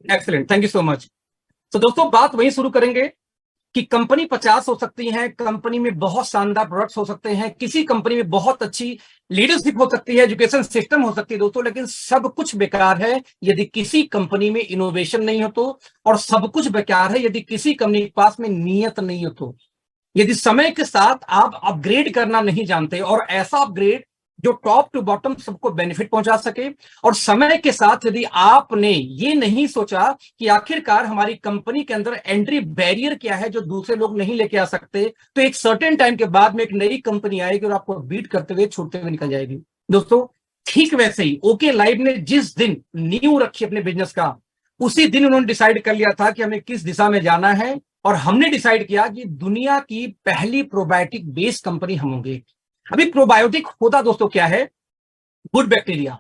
Excellent, thank you so much. तो दोस्तों बात वहीं शुरू करेंगे कि कंपनी 50 हो सकती है, कंपनी में बहुत शानदार प्रोडक्ट्स हो सकते हैं, किसी कंपनी में बहुत अच्छी लीडरशिप हो सकती है, एजुकेशन सिस्टम हो सकती है दोस्तों, लेकिन सब कुछ बेकार है यदि किसी कंपनी में इनोवेशन नहीं हो तो, और सब कुछ बेकार है यदि किसी कंपनी के पास में नियत नहीं हो तो। यदि समय के साथ आप अपग्रेड करना नहीं जानते, और ऐसा अपग्रेड जो टॉप टू बॉटम सबको बेनिफिट पहुंचा सके, और समय के साथ यदि आपने ये नहीं सोचा कि आखिरकार हमारी कंपनी के अंदर एंट्री बैरियर क्या है जो दूसरे लोग नहीं लेके आ सकते, तो एक सर्टेन टाइम के बाद में एक नई कंपनी आएगी और आपको बीट करते हुए छूटते हुए निकल जाएगी। दोस्तों ठीक वैसे ही ओके लाइफ ने जिस दिन नींव रखी अपने बिजनेस का, उसी दिन उन्होंने डिसाइड कर लिया था कि हमें किस दिशा में जाना है, और हमने डिसाइड किया कि दुनिया की पहली प्रोबायोटिक बेस्ड कंपनी हम होंगे। अभी प्रोबायोटिक होता दोस्तों क्या है? Good bacteria.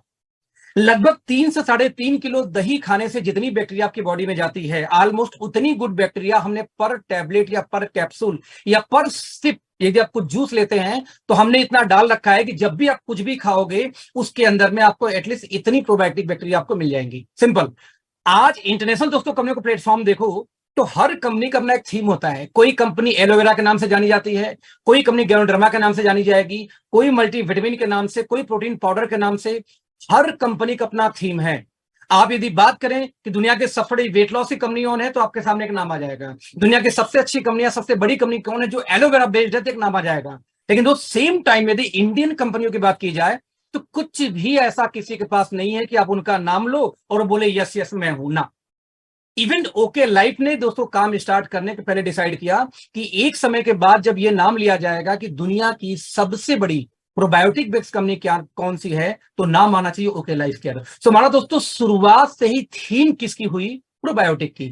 लगभग 3 से 3.5 किलो दही खाने से जितनी बैक्टीरिया आपकी बॉडी में जाती है, ऑलमोस्ट उतनी गुड बैक्टीरिया हमने पर टैबलेट या पर कैप्सूल या पर सिप, यदि आप कुछ जूस लेते हैं तो हमने इतना डाल रखा है कि जब भी आप कुछ भी खाओगे उसके अंदर में आपको एटलीस्ट इतनी प्रोबायोटिक बैक्टीरिया आपको मिल जाएंगी। सिंपल। आज इंटरनेशनल दोस्तों कंपनियों को प्लेटफॉर्म देखो तो हर कंपनी का अपना एक थीम होता है। कोई कंपनी एलोवेरा के नाम से जानी जाती है, कोई कंपनी गैनोडर्मा के नाम से जानी जाएगी, कोई मल्टीविटामिन के नाम से, कोई प्रोटीन पाउडर के नाम से। हर कंपनी का अपना थीम है। आप यदि बात करें कि दुनिया के सबसे बड़ी वेट लॉस की कंपनी कौन है तो आपके सामने एक नाम आ जाएगा। दुनिया की सबसे अच्छी कंपनी या सबसे बड़ी कंपनी कौन है जो एलोवेरा बेस्ड है तो एक नाम आ जाएगा। लेकिन दो सेम टाइम यदि इंडियन कंपनियों की बात की जाए तो कुछ भी ऐसा किसी के पास नहीं है कि आप उनका नाम लो और बोले यस यस मैं हूं ना। इवन ओके लाइफ ने दोस्तों काम स्टार्ट करने के पहले डिसाइड किया कि एक समय के बाद जब यह नाम लिया जाएगा कि दुनिया की सबसे बड़ी प्रोबायोटिक बेस्ड कंपनी क्या कौन सी है, तो नाम आना चाहिए ओके लाइफ केयर। सो हमारा दोस्तों शुरुआत से ही थीम किसकी हुई? प्रोबायोटिक की,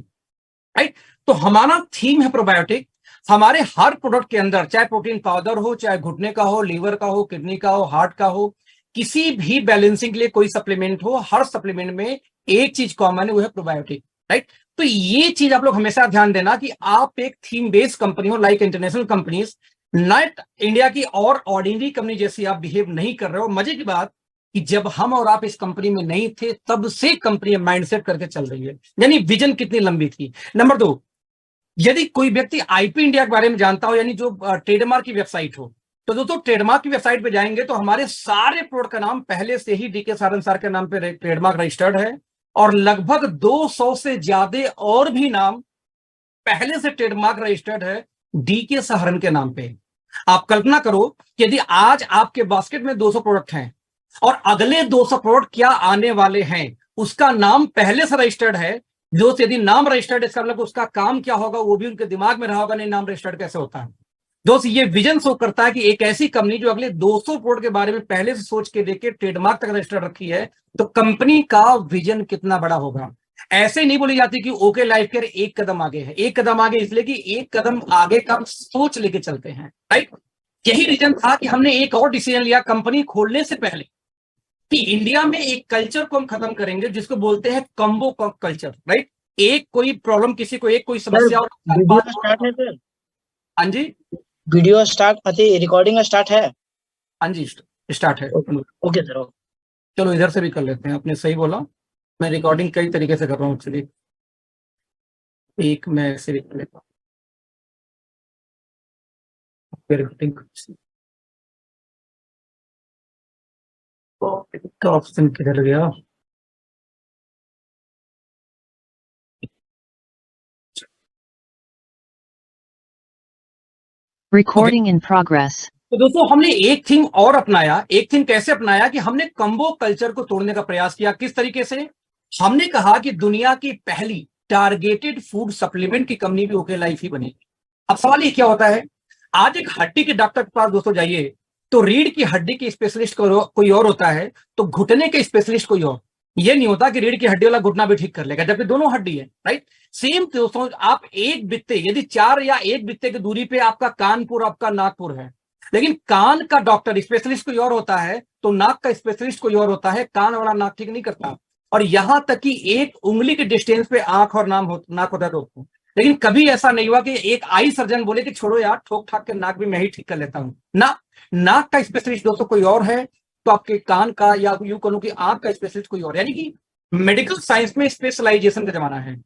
राइट। तो हमारा थीम है प्रोबायोटिक। हमारे हर प्रोडक्ट के अंदर, चाहे प्रोटीन पाउडर हो, चाहे घुटने का हो, लीवर का हो, किडनी का हो, हार्ट का हो, किसी भी बैलेंसिंग के लिए कोई सप्लीमेंट हो, हर सप्लीमेंट में एक चीज कॉमन है, वो है प्रोबायोटिक, राइट। तो ये चीज आप लोग हमेशा ध्यान देना कि आप एक थीम बेस्ड कंपनी हो, like international companies, not India की और ऑर्डिनरी कंपनी जैसी आप बिहेव नहीं कर रहे हो। मजे की बात कि जब हम और आप इस कंपनी में नहीं थे तब से कंपनी माइंडसेट करके चल रही है, यानी विजन कितनी लंबी थी। नंबर 2, यदि कोई व्यक्ति आईपी इंडिया के बारे में जानता हो, यानी जो ट्रेडमार्क की वेबसाइट हो, तो दोस्तों ट्रेडमार्क की वेबसाइट पे जाएंगे तो हमारे सारे प्रोडक्ट का नाम पहले से ही डीके सारन सर के नाम पे ट्रेडमार्क रजिस्टर्ड है, और लगभग 200 से ज्यादा और भी नाम पहले से ट्रेडमार्क रजिस्टर्ड है डीके सहारन के नाम पे। आप कल्पना करो कि यदि आज आपके बास्केट में 200 प्रोडक्ट हैं और अगले 200 प्रोडक्ट क्या आने वाले हैं, उसका नाम पहले से रजिस्टर्ड है। जो यदि नाम रजिस्टर्ड है इसका मतलब उसका काम क्या होगा वो भी उनके दिमाग में रहा होगा, नहीं नाम रजिस्टर्ड कैसे होता है। दोस्त ये विजन शो करता है कि एक ऐसी कंपनी जो अगले 200 प्रोडक्ट के बारे में पहले से सोच के देखे ट्रेडमार्क तक रजिस्टर्ड रखी है, तो कंपनी का विजन कितना बड़ा होगा। ऐसे नहीं बोली जाती कि ओके लाइफ केयर एक कदम आगे है। एक कदम आगे इसलिए कि एक कदम आगे का सोच लेके चलते हैं, राइट। यही रीजन था कि हमने एक और डिसीजन लिया कंपनी खोलने से पहले कि इंडिया में एक कल्चर को हम खत्म करेंगे जिसको बोलते हैं कॉम्बो कल्चर, राइट। एक कोई प्रॉब्लम किसी को, एक कोई समस्या हो, वीडियो स्टार्ट है सर। हाँ जी, वीडियो स्टार्ट अति रिकॉर्डिंग स्टार्ट है। हाँ जी, स्टार्ट है। Okay sir. चलो इधर से भी कर लेते हैं, आपने सही बोला। मैं रिकॉर्डिंग कई तरीके से कर रहा हूँ एक्चुअली, एक मैं ऐसे भी कर लेता हूँ, का ऑप्शन किधर गया? Recording in progress. तो दोस्तों हमने एक थीम और अपनाया। एक थीम कैसे अपनाया कि हमने कम्बो कल्चर को तोड़ने का प्रयास किया। किस तरीके से? हमने कहा कि दुनिया की पहली टारगेटेड फूड सप्लीमेंट की कंपनी भी ओके लाइफ ही बनेगी। अब सवाल ये क्या होता है, आज एक हड्डी के डॉक्टर के पास दोस्तों जाइए तो रीढ़ की हड्डी के स्पेशलिस्ट कोई और होता है, तो घुटने के स्पेशलिस्ट कोई और। ये नहीं होता कि रीढ़ की हड्डी वाला घुटना भी ठीक कर लेगा, जबकि दोनों हड्डी है, राइट। सेम दोस्तों, आप एक बित्ते यदि 4 या 1 बित्ते की दूरी पे आपका कानपुर, आपका नागपुर है, लेकिन कान का डॉक्टर स्पेशलिस्ट कोई और होता है तो नाक का स्पेशलिस्ट कोई और होता है, कान वाला नाक ठीक नहीं करता। और यहां तक कि एक उंगली के डिस्टेंस पे आंख और नाक होता है दोस्तों। लेकिन कभी ऐसा नहीं हुआ कि एक आई सर्जन बोले कि छोड़ो यार, ठोक ठाक के नाक भी मैं ही ठीक कर लेता हूं ना। नाक का स्पेशलिस्ट दोस्तों कोई और है, तो आपके कान का या यूं कहूं कि आंख का स्पेशलिस्ट कोई और। यानी कि मेडिकल साइंस में स्पेशलाइजेशन का जमाना है,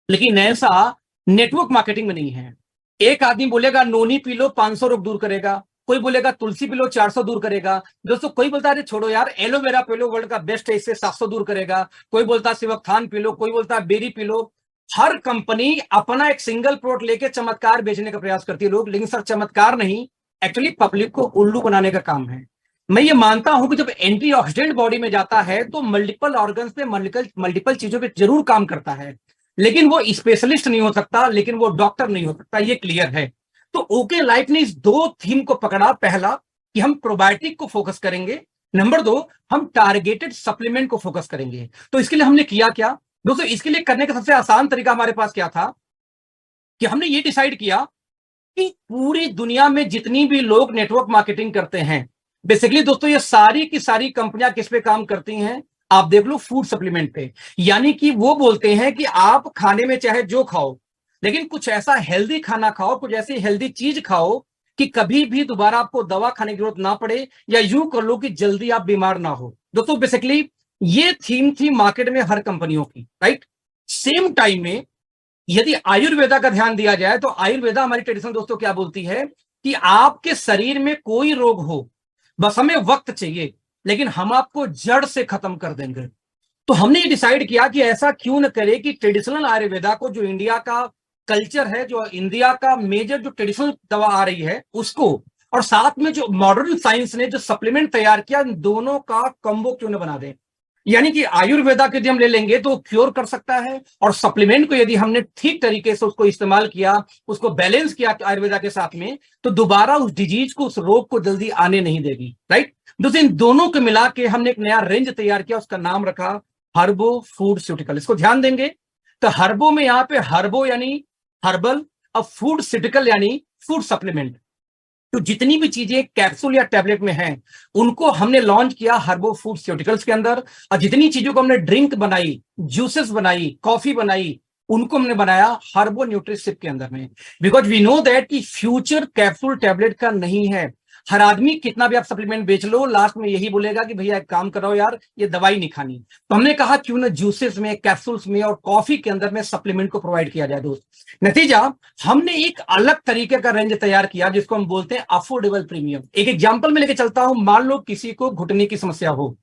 लेकिन ऐसा नेटवर्क मार्केटिंग में नहीं है। एक आदमी बोलेगा नोनी पी लो 500 रोग दूर करेगा, कोई बोलेगा तुलसी पी लो 400 दूर करेगा, दोस्तों कोई बोलता है छोड़ो यार एलोवेरा पी लो वर्ल्ड का बेस्ट है इससे 700 दूर करेगा, कोई बोलता है सिवकथान पी लो, कोई बोलता है बेरी पी लो। हर कंपनी अपना एक सिंगल प्रोडक्ट लेके चमत्कार बेचने का प्रयास करती है लोग, लेकिन सर चमत्कार नहीं, एक्चुअली पब्लिक को उल्लू बनाने का काम है। मैं ये मानता हूं कि जब एंटीऑक्सीडेंट बॉडी में जाता है तो मल्टीपल ऑर्गन्स पे मल्टीपल चीजों पे जरूर काम करता है, लेकिन वो स्पेशलिस्ट नहीं हो सकता, लेकिन वो डॉक्टर नहीं हो सकता, ये क्लियर है। तो ओके लाइफ ने इस दो थीम को पकड़ा, पहला कि हम प्रोबायोटिक को फोकस करेंगे, नंबर दो हम टारगेटेड सप्लीमेंट को फोकस करेंगे। तो इसके लिए हमने किया क्या दोस्तों, इसके लिए करने का सबसे आसान तरीका हमारे पास क्या था कि हमने ये डिसाइड किया कि पूरी दुनिया में जितनी भी लोग नेटवर्क मार्केटिंग करते हैं, बेसिकली दोस्तों ये सारी की सारी कंपनियां किस पे काम करती हैं, आप देख लो फूड सप्लीमेंट पे। यानी कि वो बोलते हैं कि आप खाने में चाहे जो खाओ, लेकिन कुछ ऐसा हेल्दी खाना खाओ, कुछ ऐसी हेल्दी चीज खाओ कि कभी भी दोबारा आपको दवा खाने की जरूरत ना पड़े, या यूं कर लो कि जल्दी आप बीमार ना हो। दोस्तों बेसिकली ये थीम थी मार्केट में हर कंपनियों की, राइट। सेम टाइम में यदि आयुर्वेदा का ध्यान दिया जाए तो आयुर्वेदा हमारी ट्रेडिशन दोस्तों क्या बोलती है कि आपके शरीर में कोई रोग हो, बस हमें वक्त चाहिए, लेकिन हम आपको जड़ से खत्म कर देंगे। तो हमने ये डिसाइड किया कि ऐसा क्यों न करे कि ट्रेडिशनल आयुर्वेदा को, जो इंडिया का कल्चर है, जो इंडिया का मेजर जो ट्रेडिशनल दवा आ रही है उसको, और साथ में जो मॉडर्न साइंस ने जो सप्लीमेंट तैयार किया, दोनों का कॉम्बो क्यों न बना दें। यानी कि आयुर्वेदा के यदि हम ले लेंगे तो क्योर कर सकता है, और सप्लीमेंट को यदि हमने ठीक तरीके से उसको इस्तेमाल किया, उसको बैलेंस किया आयुर्वेदा के साथ में, तो दोबारा उस डिजीज को, उस रोग को जल्दी आने नहीं देगी, राइट। दोस्तों इन दोनों को मिला के हमने एक नया रेंज तैयार किया, उसका नाम रखा हर्बो फूडस्यूटिकल। इसको ध्यान देंगे तो हर्बो में यहां पे हर्बो यानी हर्बल, और फूडस्यूटिकल यानी फूड सप्लीमेंट। तो जितनी भी चीजें कैप्सूल या टैबलेट में हैं उनको हमने लॉन्च किया हर्बो फूडस्यूटिकल्स के अंदर, और जितनी चीजों को हमने ड्रिंक बनाई, जूसेस बनाई, कॉफी बनाई, उनको हमने बनाया हर्बो न्यूट्रिशिप के अंदर में। बिकॉज वी नो दैट कि फ्यूचर कैप्सूल टैबलेट का नहीं है। हर आदमी कितना भी आप सप्लीमेंट बेच लो, लास्ट में यही बोलेगा कि भैया एक काम करो यार, ये दवाई नहीं खानी। तो हमने कहा क्यों ना जूसेस में, कैप्सूल्स में और कॉफी के अंदर में सप्लीमेंट को प्रोवाइड किया जाए दोस्त। नतीजा हमने एक अलग तरीके का रेंज तैयार किया जिसको हम बोलते हैं अफोर्डेबल प्रीमियम। एक एग्जांपल में लेके चलता हूं, मान लो किसी को घुटने की समस्या हो,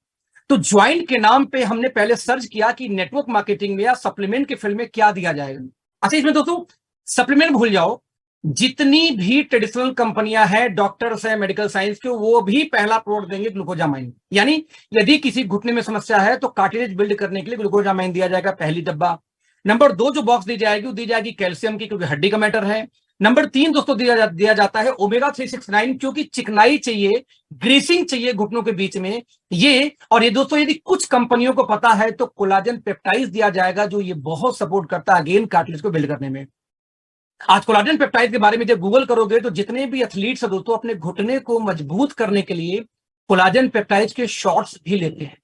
तो ज्वाइंट के नाम पे हमने पहले सर्च किया कि नेटवर्क मार्केटिंग में या सप्लीमेंट के फील्ड में क्या दिया जाएगा। अच्छा इसमें दोस्तों सप्लीमेंट भूल जाओ, जितनी भी ट्रेडिशनल कंपनियां हैं, डॉक्टर्स हैं मेडिकल साइंस के, वो भी पहला प्रोडक्ट देंगे ग्लूकोजामाइन। यानी यदि किसी घुटने में समस्या है तो कार्टिलेज बिल्ड करने के लिए ग्लूकोजामाइन दिया जाएगा, पहली डब्बा। नंबर दो जो बॉक्स दी जाएगी वो दी जाएगी कैल्शियम की, क्योंकि हड्डी का मैटर है। नंबर तीन दोस्तों दिया जाता है ओमेगा 369, क्योंकि चिकनाई चाहिए, ग्रीसिंग चाहिए घुटनों के बीच में ये। और ये दोस्तों यदि कुछ कंपनियों को पता है तो कोलाजन पेप्टाइड दिया जाएगा, जो ये बहुत सपोर्ट करता है अगेन कार्टिलेज को बिल्ड करने में। आज कोलाजन पेप्टाइड के बारे में जब गूगल करोगे तो जितने भी एथलीट्स हैं दोस्तों अपने घुटने को मजबूत करने के लिए कोलाजन पेप्टाइड के शॉट्स भी लेते हैं।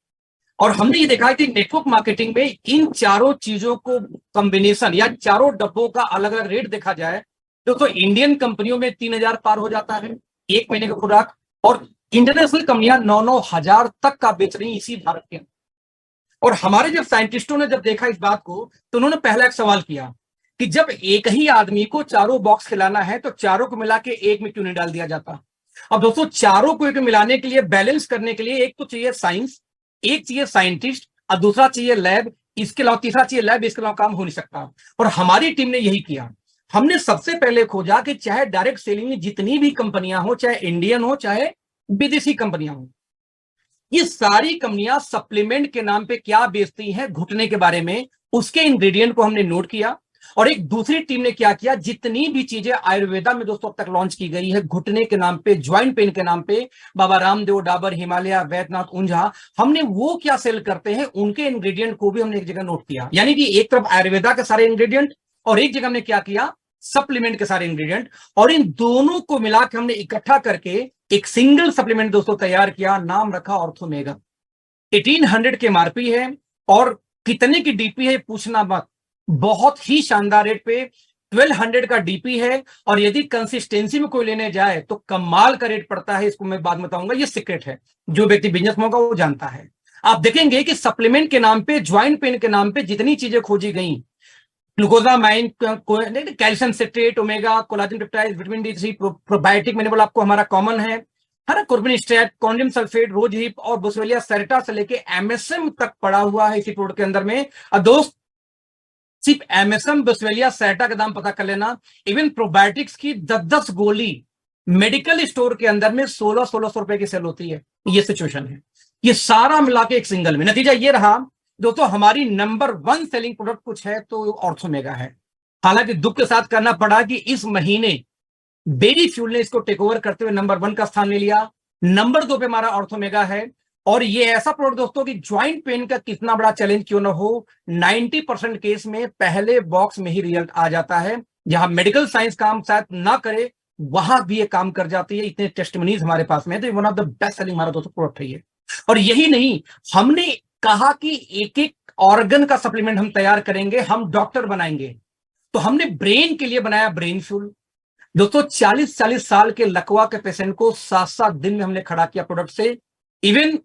और हमने ये देखा है कि नेटवर्क मार्केटिंग में इन चारों चीजों को कॉम्बिनेशन या चारों डब्बों का अलग अलग रेट देखा जाए तो इंडियन कंपनियों में 3000 पार हो जाता है एक महीने का खुराक, और इंटरनेशनल कंपनियां 9-9 हजार तक का बेच रही इसी भारत के। और हमारे जब साइंटिस्टों ने जब देखा इस बात को तो उन्होंने पहला एक सवाल किया कि जब एक ही आदमी को चारों बॉक्स खिलाना है तो चारों को मिला के एक में क्यों नहीं डाल दिया जाता। अब दोस्तों चारों को एक मिलाने के लिए, बैलेंस करने के लिए एक तो चाहिए साइंस, एक चाहिए साइंटिस्ट, और दूसरा चाहिए लैब, इसके अलावा तीसरा चाहिए लैब, इसके अलावा काम हो नहीं सकता। और हमारी टीम ने यही किया। हमने सबसे पहले खोजा कि चाहे डायरेक्ट सेलिंग में जितनी भी कंपनियां हो, चाहे इंडियन हो चाहे विदेशी कंपनियां हो, ये सारी कंपनियां सप्लीमेंट के नाम पे क्या बेचती हैं घुटने के बारे में, उसके इंग्रेडिएंट को हमने नोट किया। और एक दूसरी टीम ने क्या किया, जितनी भी चीजें आयुर्वेदा में दोस्तों अब तक लॉन्च की गई है घुटने के नाम पे, ज्वाइंट पेन के नाम पे, बाबा रामदेव, डाबर, हिमालय, वैद्यनाथ, ऊंझा, हमने वो क्या सेल करते हैं उनके इंग्रेडिएंट को भी हमने एक जगह नोट किया। यानी कि एक तरफ आयुर्वेदा के सारे इंग्रेडिएंट और एक जगह हमने क्या किया, सप्लीमेंट के सारे इंग्रेडिएंट, और इन दोनों को मिला के हमने इकट्ठा करके एक सिंगल सप्लीमेंट दोस्तों तैयार किया, नाम रखा ऑर्थोमेगा। 1800 के एमआरपी है और कितने की डीपी है पूछना मत, बहुत ही शानदार रेट पे 1200 का डीपी है। और यदि कंसिस्टेंसी में कोई लेने जाए तो कमाल का रेट पड़ता है, इसको मैं बाद में बताऊंगा, ये सीक्रेट है, जो व्यक्ति बिजनेस में होगा वो जानता है। आप देखेंगे कि सप्लीमेंट के नाम पे, ज्वाइंट पेन के नाम पे जितनी चीजें खोजी गई, glucosamine, calcium citrate, omega, collagen peptide, vitamin D3, probiotic, मैंने बोला आपको हमारा कॉमन है ना, कुर्बिनिस्टेट, कॉन्डियम सल्फेट, रोज हिप और बोसवेलिया सेरेटा से लेके MSM तक पड़ा हुआ है इसी प्रोडक्ट के अंदर में। और दोस्त सिर्फ MSM बोसवेलिया सेरेटा का दाम पता कर लेना, इवन प्रोबायोटिक्स की 10-10 गोली मेडिकल स्टोर के अंदर में 1600 रुपए की सेल होती है। ये सिचुएशन है, ये सारा मिला के एक सिंगल में। नतीजा ये रहा दोस्तों, हमारी नंबर 1 सेलिंग प्रोडक्ट कुछ है तो ऑर्थोमेगा है। हालांकि दुख के साथ करना पड़ा कि इस महीने बेरी फ्यूल ने इसको टेक ओवर करते हुए नंबर 1 का स्थान ले लिया। नंबर 2 पे हमारा ऑर्थोमेगा है। और ये ऐसा प्रोडक्ट दोस्तों कि ज्वाइंट पेन का कितना बड़ा चैलेंज क्यों ना हो, 90% केस में पहले बॉक्स में ही रिजल्ट आ जाता है। जहां मेडिकल साइंस काम शायद ना करे, वहां भी ये काम कर जाती है। इतने टेस्टिमोनीज हमारे पास में है, तो one of the best selling हमारा दोस्तों प्रोडक्ट है ये। और यही नहीं, हमने कहा कि एक एक ऑर्गन का सप्लीमेंट हम तैयार करेंगे, हम डॉक्टर बनाएंगे। तो हमने ब्रेन के लिए बनाया ब्रेन फ्यूल। दोस्तों 40-40 साल के लकवा के पेशेंट को 7-7 दिन में हमने खड़ा किया प्रोडक्ट से। इवन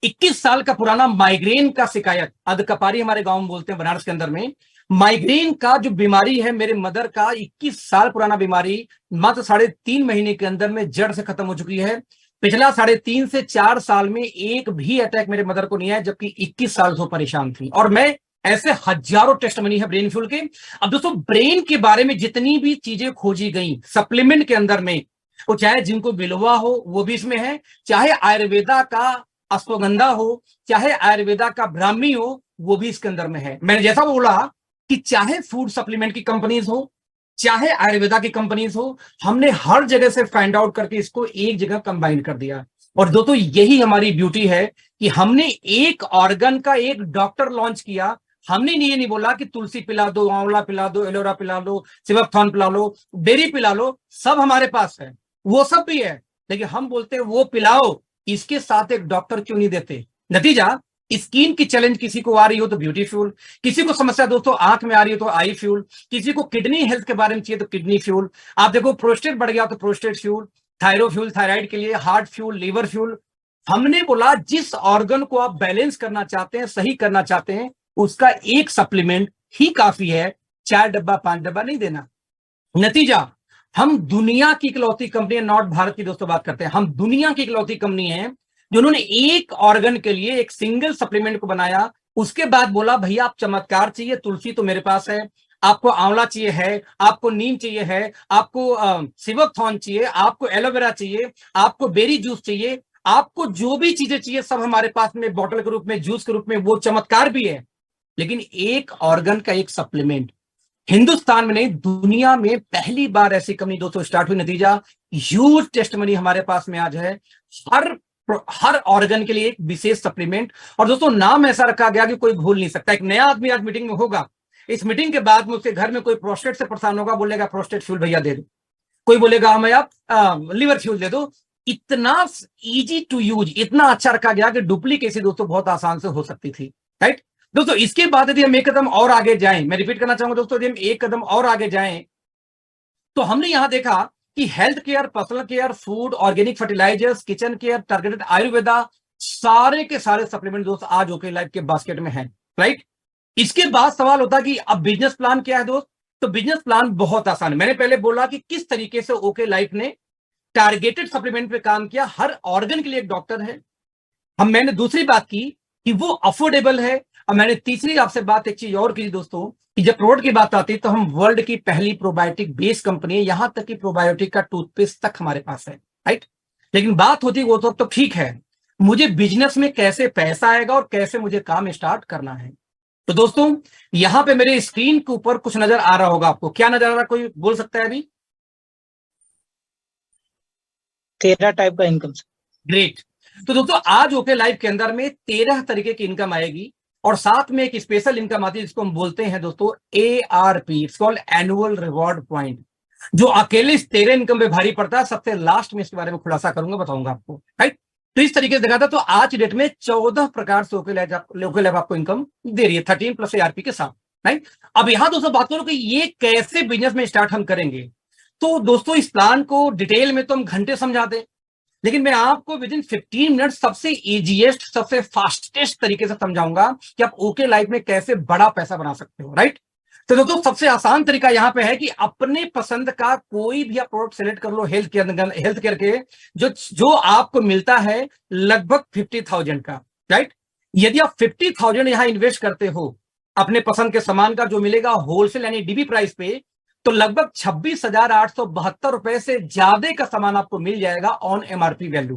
21 साल का पुराना माइग्रेन का शिकायत, अधकपारी हमारे गांव में बोलते हैं बनारस के अंदर में, माइग्रेन का जो बीमारी है मेरे मदर का, 21 साल पुराना बीमारी मात्र 3.5 महीने के अंदर में जड़ से खत्म हो चुकी है। पिछला 3.5 से 4 साल में एक भी अटैक मेरे मदर को नहीं आया, जबकि 21 साल से परेशान थी। और मैं ऐसे हजारों टेस्ट बनी है ब्रेन फ्यूल के। अब दोस्तों ब्रेन के बारे में जितनी भी चीजें खोजी गई सप्लीमेंट के अंदर में, वो चाहे जिनको बिलवा हो वो भी इसमें है, चाहे आयुर्वेदा का अश्वगंधा हो, चाहे आयुर्वेदा का ब्राह्मी हो, वो भी इसके अंदर में है। मैंने जैसा बोला कि चाहे फूड सप्लीमेंट की कंपनीज हो, चाहे आयुर्वेदा की कंपनीज हो, हमने हर जगह से फाइंड आउट करके इसको एक जगह कंबाइन कर दिया। और दोस्तों यही हमारी ब्यूटी है कि हमने एक ऑर्गन का एक डॉक्टर लॉन्च किया। हमने ये नहीं बोला कि तुलसी पिला दो, आंवला पिला दो, एलोरा पिला लो, सिवकथॉर्न पिला लो, बेरी पिला लो, सब हमारे पास है, वो सब भी है। लेकिन हम बोलते हैं वो पिलाओ, इसके साथ एक डॉक्टर क्यों नहीं देते। नतीजा, स्किन की चैलेंज किसी को आ रही हो तो ब्यूटी फ्यूल, किसी को समस्या दोस्तों आंख में आ रही हो तो आई फ्यूल, किसी को किडनी हेल्थ के बारे में चाहिए तो किडनी फ्यूल, आप देखो प्रोस्टेट बढ़ गया तो prostate fuel, thyro fuel thyroid के लिए, हार्ट फ्यूल, लिवर फ्यूल। हमने बोला जिस ऑर्गन को आप बैलेंस करना चाहते हैं, सही करना चाहते हैं, उसका एक सप्लीमेंट ही काफी है, 4 डब्बा 5 डब्बा नहीं देना। नतीजा, हम दुनिया की इकलौती कंपनी, नॉट भारत की दोस्तों बात करते हैं, हम दुनिया की इकलौती कंपनी है जिन्होंने एक ऑर्गन के लिए एक सिंगल सप्लीमेंट को बनाया। उसके बाद बोला भैया आप चमत्कार चाहिए, तुलसी तो मेरे पास है, आपको आंवला चाहिए है, आपको नीम चाहिए है, आपको सिवकथॉर्न चाहिए, आपको एलोवेरा चाहिए, आपको बेरी जूस चाहिए, आपको जो भी चीजें चाहिए सब हमारे पास में बॉटल के रूप में, जूस के रूप में, वो चमत्कार भी है। लेकिन एक ऑर्गन का एक सप्लीमेंट, हिंदुस्तान में नहीं दुनिया में पहली बार ऐसी कंपनी दोस्तों स्टार्ट हुई। नतीजा, ह्यूज टेस्टमनी हमारे पास में आज है, हर ऑर्गन के लिए एक विशेष सप्लीमेंट। और दोस्तों नाम ऐसा रखा गया कि कोई भूल नहीं सकता। एक नया आदमी आज मीटिंग में होगा, इस मीटिंग के बाद में उसके घर में कोई प्रोस्टेट से परेशान होगा, बोलेगा प्रोस्टेट फ्यूल भैया दे दो, कोई बोलेगा हमें आप लिवर फ्यूल दे दो। इतना इजी टू यूज, इतना अच्छा रखा गया कि डुप्लीकेसी दोस्तों बहुत आसान से हो सकती थी, राइट दोस्तों। इसके बाद यदि हम एक कदम और आगे जाएं, मैं रिपीट करना चाहूंगा दोस्तों, यदि हम एक कदम और आगे जाएं तो हमने यहां देखा कि health care, personal care, food, organic fertilisers, kitchen care, targeted Ayurveda, सारे के सारे सप्लीमेंट दोस्त आज ओके लाइफ के बास्केट में हैं, राइट। इसके बाद सवाल होता कि अब बिजनेस प्लान क्या है दोस्त। तो बिजनेस प्लान बहुत आसान है। मैंने पहले बोला कि किस तरीके से ओके लाइफ ने टारगेटेड सप्लीमेंट पे काम किया, हर ऑर्गन के लिए एक डॉक्टर है। मैंने दूसरी बात की कि वो अफोर्डेबल है। और मैंने तीसरी आपसे बात एक चीज और की दोस्तों, कि जब प्रोडक्ट की बात आती है तो हम वर्ल्ड की पहली प्रोबायोटिक बेस कंपनी है, यहां तक कि प्रोबायोटिक का टूथपेस्ट तक हमारे पास है, राइट। लेकिन बात होती वो तो ठीक है, मुझे बिजनेस में कैसे पैसा आएगा और कैसे मुझे काम स्टार्ट करना है। तो दोस्तों यहां पे मेरे स्क्रीन के ऊपर कुछ नजर आ रहा होगा आपको, क्या नजर आ रहा, कोई बोल सकता है अभी? 13 टाइप का इनकम। ग्रेट। तो दोस्तों आज ओके लाइफ के अंदर में 13 तरीके की इनकम आएगी, और साथ में एक स्पेशल इनकम आती है जिसको हम बोलते हैं दोस्तों ARP, it's called annual reward point, जो अकेले इस 13 इनकम पे भारी पड़ता है। सबसे लास्ट में इसके बारे में खुलासा करूंगा, बताऊंगा आपको, राइट। तो इस तरीके से देखा था, तो आज डेट में 14 प्रकार से ओके लाइफ आपको इनकम दे रही है 13 प्लस ARP के साथ, राइट। अब यहां दोस्तों बात करो कि ये कैसे बिजनेस में स्टार्ट हम करेंगे। तो दोस्तों इस प्लान को डिटेल में तो हम घंटे समझा दें, लेकिन मैं आपको विद इन 15 मिनट सबसे इजीएस्ट, सबसे फास्टेस्ट तरीके से समझाऊंगा कि आप ओके लाइफ में कैसे बड़ा पैसा बना सकते हो, राइट। तो दोस्तों सबसे आसान तरीका यहां पे है कि अपने पसंद का कोई भी आप प्रोडक्ट सेलेक्ट कर लो हेल्थ केयर के, जो आपको मिलता है लगभग 50,000 का, राइट। यदि आप 50,000 यहां इन्वेस्ट करते हो अपने पसंद के सामान का, जो मिलेगा होलसेल यानी डीबी प्राइस पे, तो लगभग 26,872 रुपए से ज्यादा का सामान आपको मिल जाएगा ऑन एमआरपी वैल्यू।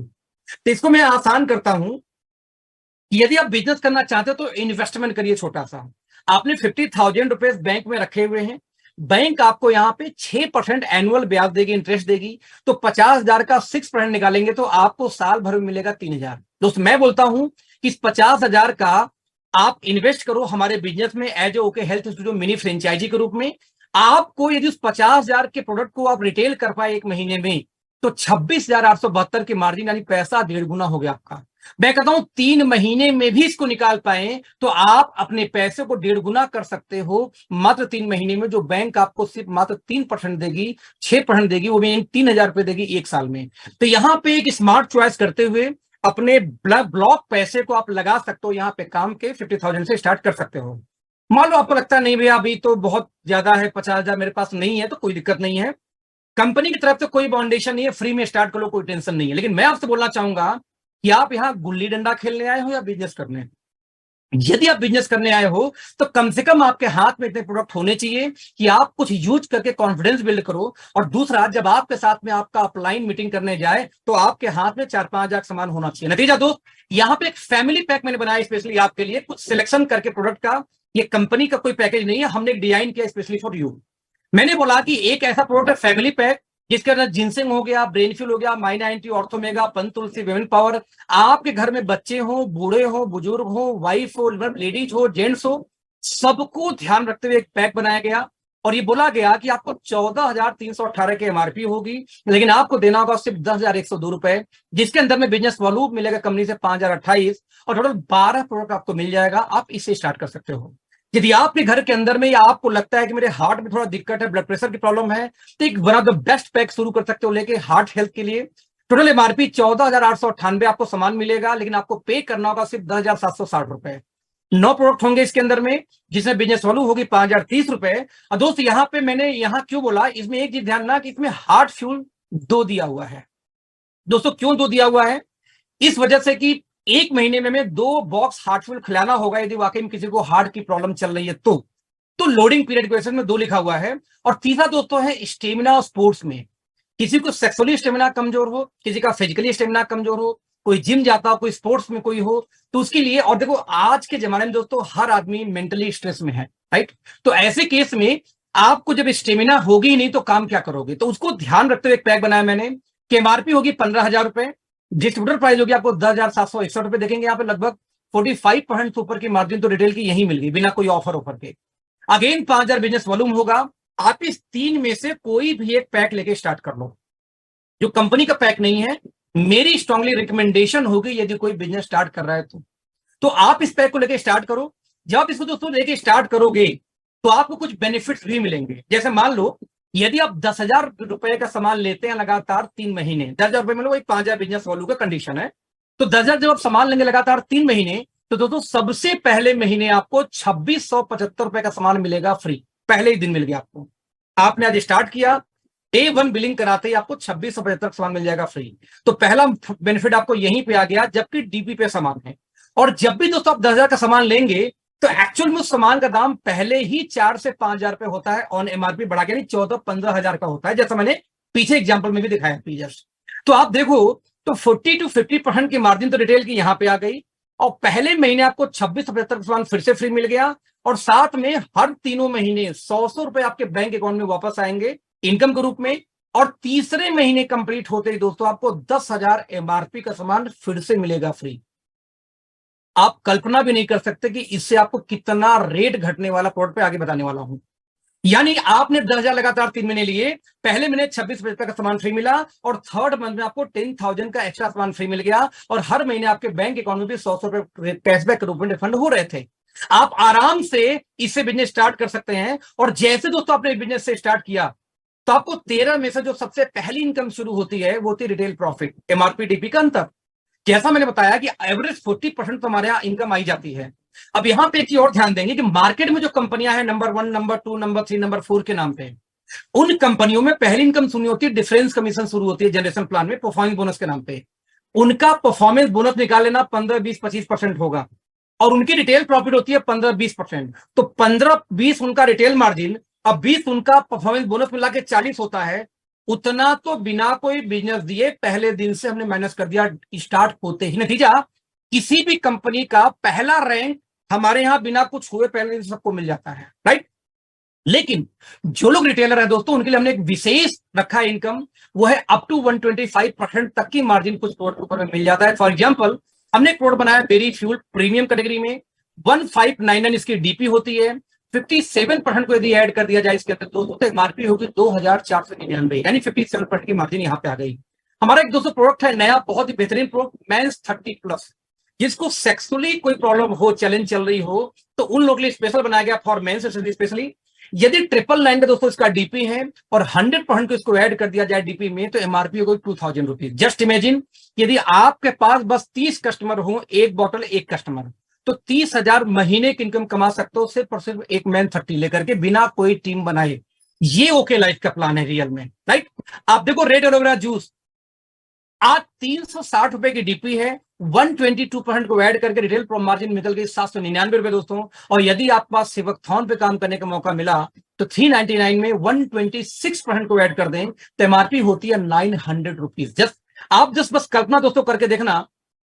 तो इसको मैं आसान करता हूं कि यदि आप बिजनेस करना चाहते हो तो इन्वेस्टमेंट करिए छोटा सा। आपने 50,000 रुपए बैंक में रखे हुए हैं, बैंक आपको यहां पे 6% एनुअल ब्याज देगी, इंटरेस्ट देगी, तो 50,000 का 6% निकालेंगे तो आपको साल भर में मिलेगा 3,000। दोस्त मैं बोलता हूं कि इस 50,000 का आप इन्वेस्ट करो हमारे बिजनेस में as a okay health studio mini franchisee के रूप में। आपको यदि उस 50,000 के प्रोडक्ट को आप रिटेल कर पाए एक महीने में, तो 26,872 की मार्जिन यानी पैसा 1.5 गुना हो गया आपका। मैं कहता हूं 3 महीने में भी इसको निकाल पाए तो आप अपने पैसे को 1.5 गुना कर सकते हो मात्र 3 महीने में, जो बैंक आपको सिर्फ मात्र 3% देगी, 6% देगी, वो भी 3,000 रुपए देगी एक साल में। तो यहां पे एक स्मार्ट चॉइस करते हुए अपने ब्लॉक पैसे को आप लगा सकते हो यहां पे काम के 50,000 से स्टार्ट कर सकते हो। मान लो आपको लगता नहीं भैया अभी तो बहुत ज्यादा है, 50,000 मेरे पास नहीं है, तो कोई दिक्कत नहीं है, कंपनी की तरफ से कोई बाउंडेशन नहीं है, फ्री में स्टार्ट कर लो, कोई टेंशन नहीं है। लेकिन मैं आपसे बोलना चाहूंगा कि आप यहां गुल्ली डंडा खेलने आए हो या बिजनेस करने। यदि आप बिजनेस करने आए हो तो कम से कम आपके हाथ में इतने प्रोडक्ट होने चाहिए कि आप कुछ यूज करके कॉन्फिडेंस बिल्ड करो। और दूसरा, जब आपके साथ में आपका अपलाइन मीटिंग करने जाए तो आपके हाथ में 4-5 हजार सामान होना चाहिए। नतीजा दोस्त, यहां पे एक फैमिली पैक मैंने बनाया स्पेशली आपके लिए, कुछ सिलेक्शन करके प्रोडक्ट का। ये कंपनी का कोई पैकेज नहीं है, हमने डिजाइन किया स्पेशली फॉर यू। मैंने बोला कि एक ऐसा प्रोडक्ट है फैमिली पैक जिसके अंदर जिनसिंग हो गया, ब्रेनफ्यूल हो गया, माइना एंटी, ऑर्थोमेगा, पंतुलसी, विमेन पावर। आपके घर में बच्चे हो, बूढ़े हो, बुजुर्ग हो, वाइफ हो, लेडीज हो, जेंट्स हो, सबको ध्यान रखते हुए एक पैक बनाया गया। और ये बोला गया कि आपको 14,318 की एमआरपी होगी, लेकिन आपको देना होगा सिर्फ 10,102 रुपए, जिसके अंदर में बिजनेस वॉल्यूम मिलेगा कंपनी से 5,028 और टोटल 12 प्रोडक्ट आपको मिल जाएगा। आप इसे स्टार्ट कर सकते हो। यदि आपके घर के अंदर में या आपको लगता है कि मेरे हार्ट में थोड़ा दिक्कत है, ब्लड प्रेशर की प्रॉब्लम है, तो एक one of the best pack शुरू कर सकते हो लेके हार्ट हेल्थ के लिए। टोटल एमआरपी 14,898 आपको सामान मिलेगा, लेकिन आपको पे करना होगा सिर्फ 10,760 रुपए। 9 प्रोडक्ट होंगे इसके अंदर में, जिसमें बिजनेस वैल्यू होगी 5,030 रुपए। और दोस्त यहाँ पे मैंने यहाँ क्यों बोला, इसमें एक चीज ध्यान रखना कि इसमें हार्ट फ्यूल 2 दिया हुआ है। दोस्तों क्यों 2 दिया हुआ है? इस वजह से कि एक महीने में 2 बॉक्स हार्टफुल खिलाना होगा यदि वाकई में किसी को हार्ट की प्रॉब्लम चल रही है तो लोडिंग पीरियड क्वेश्चन में 2 लिखा हुआ है। और तीसरा दोस्तों है स्टेमिना और स्पोर्ट्स में। किसी को सेक्सुअली स्टेमिना कमजोर हो, किसी का फिजिकली स्टेमिना कमजोर हो, कोई जिम जाता हो, कोई स्पोर्ट्स में कोई हो, तो उसके लिए। और देखो आज के जमाने में दोस्तों हर आदमी मेंटली स्ट्रेस में है, राइट। तो ऐसे केस में आपको जब स्टेमिना होगी ही नहीं तो काम क्या करोगे, तो उसको ध्यान रखते हुए एक पैक बनाया मैंने कि एमआरपी होगी 15,000 रुपए, डिस्ट्रीब्यूटर प्राइस होगी आपको 10,761 रुपए। देखेंगे यहाँ पे लगभग 45% ऊपर की मार्जिन तो रिटेल की यही मिल गई बिना कोई ऑफर के। अगेन 5,000 बिजनेस वॉल्यूम होगा। आप इस 3 में से कोई भी एक पैक लेके स्टार्ट कर लो, जो कंपनी का पैक नहीं है। मेरी स्ट्रांगली रिकमेंडेशन होगी यदि कोई बिजनेस स्टार्ट कर रहा है तो आप इस पैक को लेके स्टार्ट करो। जब आप इसको दोस्तों लेके स्टार्ट करोगे तो आपको कुछ बेनिफिट्स भी मिलेंगे। जैसे मान लो यदि आप 10,000 रुपए का सामान लेते हैं लगातार 3 महीने, 10,000 रुपए मतलब 5,000 बिजनेस वॉल्यूम का कंडीशन है, तो 10,000 जब आप सामान लेंगे लगातार 3 महीने, तो दोस्तों सबसे पहले महीने आपको 2,675 रुपए का सामान मिलेगा फ्री, पहले ही दिन मिल गया आपको। आपने आज स्टार्ट किया, डे 1 बिलिंग कराते ही आपको 2,675 का सामान मिल जाएगा फ्री। तो पहला बेनिफिट आपको यहीं पे आ गया, जबकि डीपी पे सामान है। और जब भी दोस्तों आप 10,000 का सामान लेंगे तो एक्चुअल में उस सामान का दाम पहले ही 4 से 5,000 रुपए होता है ऑन एमआरपी बढ़ा के, 14-15,000 का होता है, जैसा मैंने पीछे एग्जांपल में भी दिखाया प्रीवियस। तो आप देखो तो 40 to 50% की मार्जिन तो रिटेल की यहां पे आ गई। और पहले महीने आपको 2675 का सामान फिर से फ्री मिल गया, और साथ में हर तीनों महीने 100 रुपए आपके बैंक अकाउंट में वापस आएंगे इनकम के रूप में। और तीसरे महीने कंप्लीट होते ही दोस्तों आपको 10,000 एमआरपी का सामान फिर से मिलेगा फ्री। आप कल्पना भी नहीं कर सकते कि इससे आपको कितना रेट घटने वाला प्रोडक्ट पे आगे बताने वाला हूं। यानी आपने 10,000 लगातार 3 महीने लिए, पहले महीने 26,000 का सामान फ्री मिला, और थर्ड मंथ में आपको 10,000 का एक्स्ट्रा सामान फ्री मिल गया, और हर महीने आपके बैंक अकाउंट में भी 100 रुपए कैशबैक के रूप में रिफंड हो रहे थे। आप आराम से इससे बिजनेस स्टार्ट कर सकते हैं। और जैसे दोस्तों आपने बिजनेस से स्टार्ट किया, तो आपको 13 में से जो सबसे पहली इनकम शुरू होती है वो होती है रिटेल प्रॉफिट, एमआरपी डीपी का अंतर। जैसा मैंने बताया कि एवरेज 40% तो हमारे यहाँ इनकम आई जाती है। अब यहां पे एक चीज और ध्यान देंगे कि मार्केट में जो कंपनियां हैं नंबर 1, नंबर 2, नंबर 3, नंबर 4 के नाम पे, उन कंपनियों में पहली इनकम शुरू होती है, डिफरेंस कमीशन शुरू होती है जनरेशन प्लान में परफॉर्मेंस बोनस के नाम पे। उनका परफॉर्मेंस बोनस निकाल लेना 15, 20, 25% होगा और उनकी रिटेल प्रॉफिट होती है 15, 20%। तो 15, 20 उनका रिटेल मार्जिन, अब 20 उनका परफॉर्मेंस बोनस मिला के 40 होता है। उतना तो बिना कोई बिजनेस दिए पहले दिन से हमने माइनस कर दिया स्टार्ट होते ही। नतीजा, किसी भी कंपनी का पहला रैंक हमारे यहां बिना कुछ हुए पहले दिन से सबको मिल जाता है, राइट। लेकिन जो लोग रिटेलर है दोस्तों, उनके लिए हमने एक विशेष रखा है इनकम, वो है अप टू 125% तक की मार्जिन कुछ प्रोडक्ट के ऊपर में मिल जाता है। फॉर एग्जांपल, हमने एक प्रोडक्ट बनाया बेरी फ्यूल प्रीमियम कैटेगरी में, 1599 इसकी डीपी होती है। 57% को यदि ऐड कर दिया जाए इसके अंदर दोस्तों, तो एमआरपी होगी 2499, यानी 57% की मार्जिन यहां पे आ गई। हमारा एक दोस्तों प्रोडक्ट है नया, बहुत ही बेहतरीन प्रोडक्ट, मेंस 30+। जिसको सेक्सुअली कोई प्रॉब्लम हो, चैलेंज चल रही हो, तो उन लोगों के लिए स्पेशल बनाया गया फॉर मेंस स्पेशली। यदि 999 का दोस्तों इसका डीपी है और 100% को इसको ऐड कर दिया जाए डीपी में, तो एमआरपी होगी 2000 रुपीज। जस्ट इमेजिन, यदि आपके पास बस 30 कस्टमर हो, एक बॉटल एक कस्टमर, तो 30,000 महीने की इनकम कमा सकते हो सिर्फ और सिर्फ एक मैन 30 लेकर के, बिना कोई टीम बनाए। ये ओके लाइफ का प्लान है रियल में, राइट। आप देखो रेड एलोवेरा जूस आज 360 रुपए की डीपी है, 122% को ऐड करके रिटेल मार्जिन निकल गई 799 रुपए दोस्तों। और यदि आपके पास सेवकथॉन पे काम करने का मौका मिला तो 399 में 126% को ऐड कर दें तो एमआरपी होती है 900 रुपीज। जस्ट बस कल्पना दोस्तों करके देखना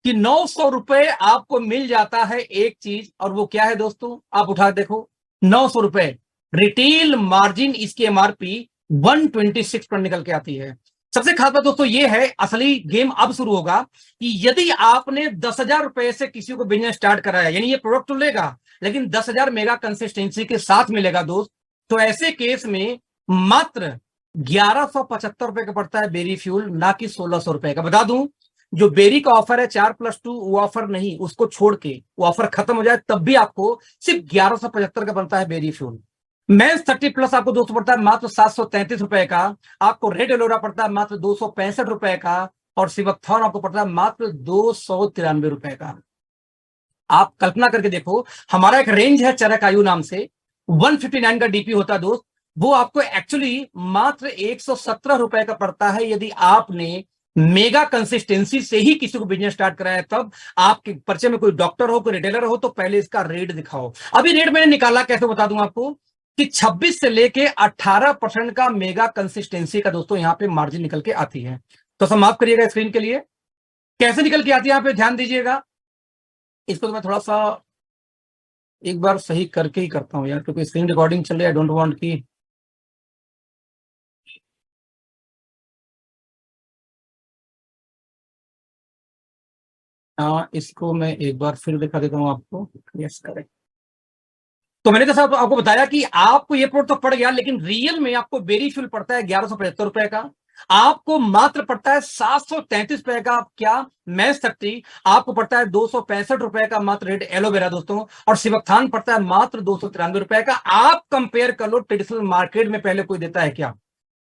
कि 900 रुपए आपको मिल जाता है एक चीज, और वो क्या है दोस्तों, आप उठा देखो, 900 रुपए रिटेल मार्जिन, इसकी एमआरपी 126 पर निकल के आती है। सबसे खास बात दोस्तों ये है, असली गेम अब शुरू होगा कि यदि आपने 10,000 रुपए से किसी को बिजनेस स्टार्ट कराया, यानी ये प्रोडक्ट तो लेगा लेकिन 10,000 मेगा कंसिस्टेंसी के साथ मिलेगा दोस्त, तो ऐसे केस में मात्र 1175 रुपए का पड़ता है बेरी फ्यूल, ना कि 1600 रुपए का। बता दूं, जो बेरी का ऑफर है 4+2, वो ऑफर नहीं, उसको छोड़ के वो ऑफर खत्म हो जाए तब भी आपको सिर्फ 1175 का बनता है बेरी फ्यूल। मेंस 30+ आपको दोस्तों पड़ता है मात्र 733 रुपए का। आपको रेड एलोरा पड़ता है मात्र 265 रुपए का, और सिवकथॉन आपको पड़ता है मात्र 293 रुपए का। आप कल्पना करके देखो, हमारा एक रेंज है चरक आयु नाम से, 159 का डीपी होता है दोस्त, वो आपको एक्चुअली मात्र 117 रुपए का पड़ता है यदि आपने मेगा कंसिस्टेंसी से ही किसी को बिजनेस स्टार्ट कराया। तब आपके परिचय में कोई डॉक्टर हो, कोई रिटेलर हो, तो पहले इसका रेट दिखाओ। अभी रेट मैंने निकाला, कैसे बता दूं आपको, कि 26 से लेके 18% का मेगा कंसिस्टेंसी का दोस्तों यहां पे मार्जिन निकल के आती है। तो समाप्त करिएगा स्क्रीन के लिए, कैसे निकल के आती है यहां पे ध्यान दीजिएगा। इसको तो मैं थोड़ा सा एक बार सही करके ही करता हूं यार, क्योंकि स्क्रीन रिकॉर्डिंग चल रही है, आई डोंट वांट की इसको मैं एक बार फिर दिखा देता हूं आपको। Yes correct. तो मैंने जैसा आपको बताया कि आपको ये प्रोडक्ट तो पड़ गया, लेकिन रियल में आपको बेरी फ्यूल पड़ता है 1175 रुपए का, आपको मात्र पड़ता है 733 रुपए का। क्या मैंस 30 आपको पड़ता है 265 रुपए का मात्र रेड एलोवेरा दोस्तों, और सिवकथान पड़ता है मात्र 293 रुपए का। आप कंपेयर कर लो, ट्रेडिशनल मार्केट में पहले कोई देता है क्या?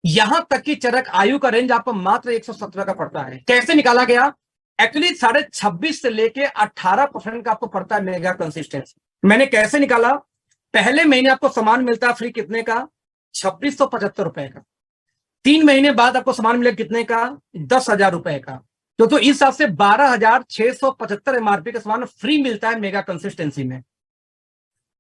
यहां तक कि चरक आयु का रेंज आपको मात्र 117 का पड़ता है। कैसे निकाला गया? एक्चुअली 26.5 से लेके 18% का आपको पड़ता है मेगा कंसिस्टेंसी। मैंने कैसे निकाला? पहले महीने आपको सामान मिलता है फ्री कितने का? 2675 रुपए का। 3 महीने बाद आपको सामान मिलेगा कितने का? 10,000 रुपए का। तो इस हिसाब से 12,675 एमआरपी का सामान फ्री मिलता है मेगा कंसिस्टेंसी में।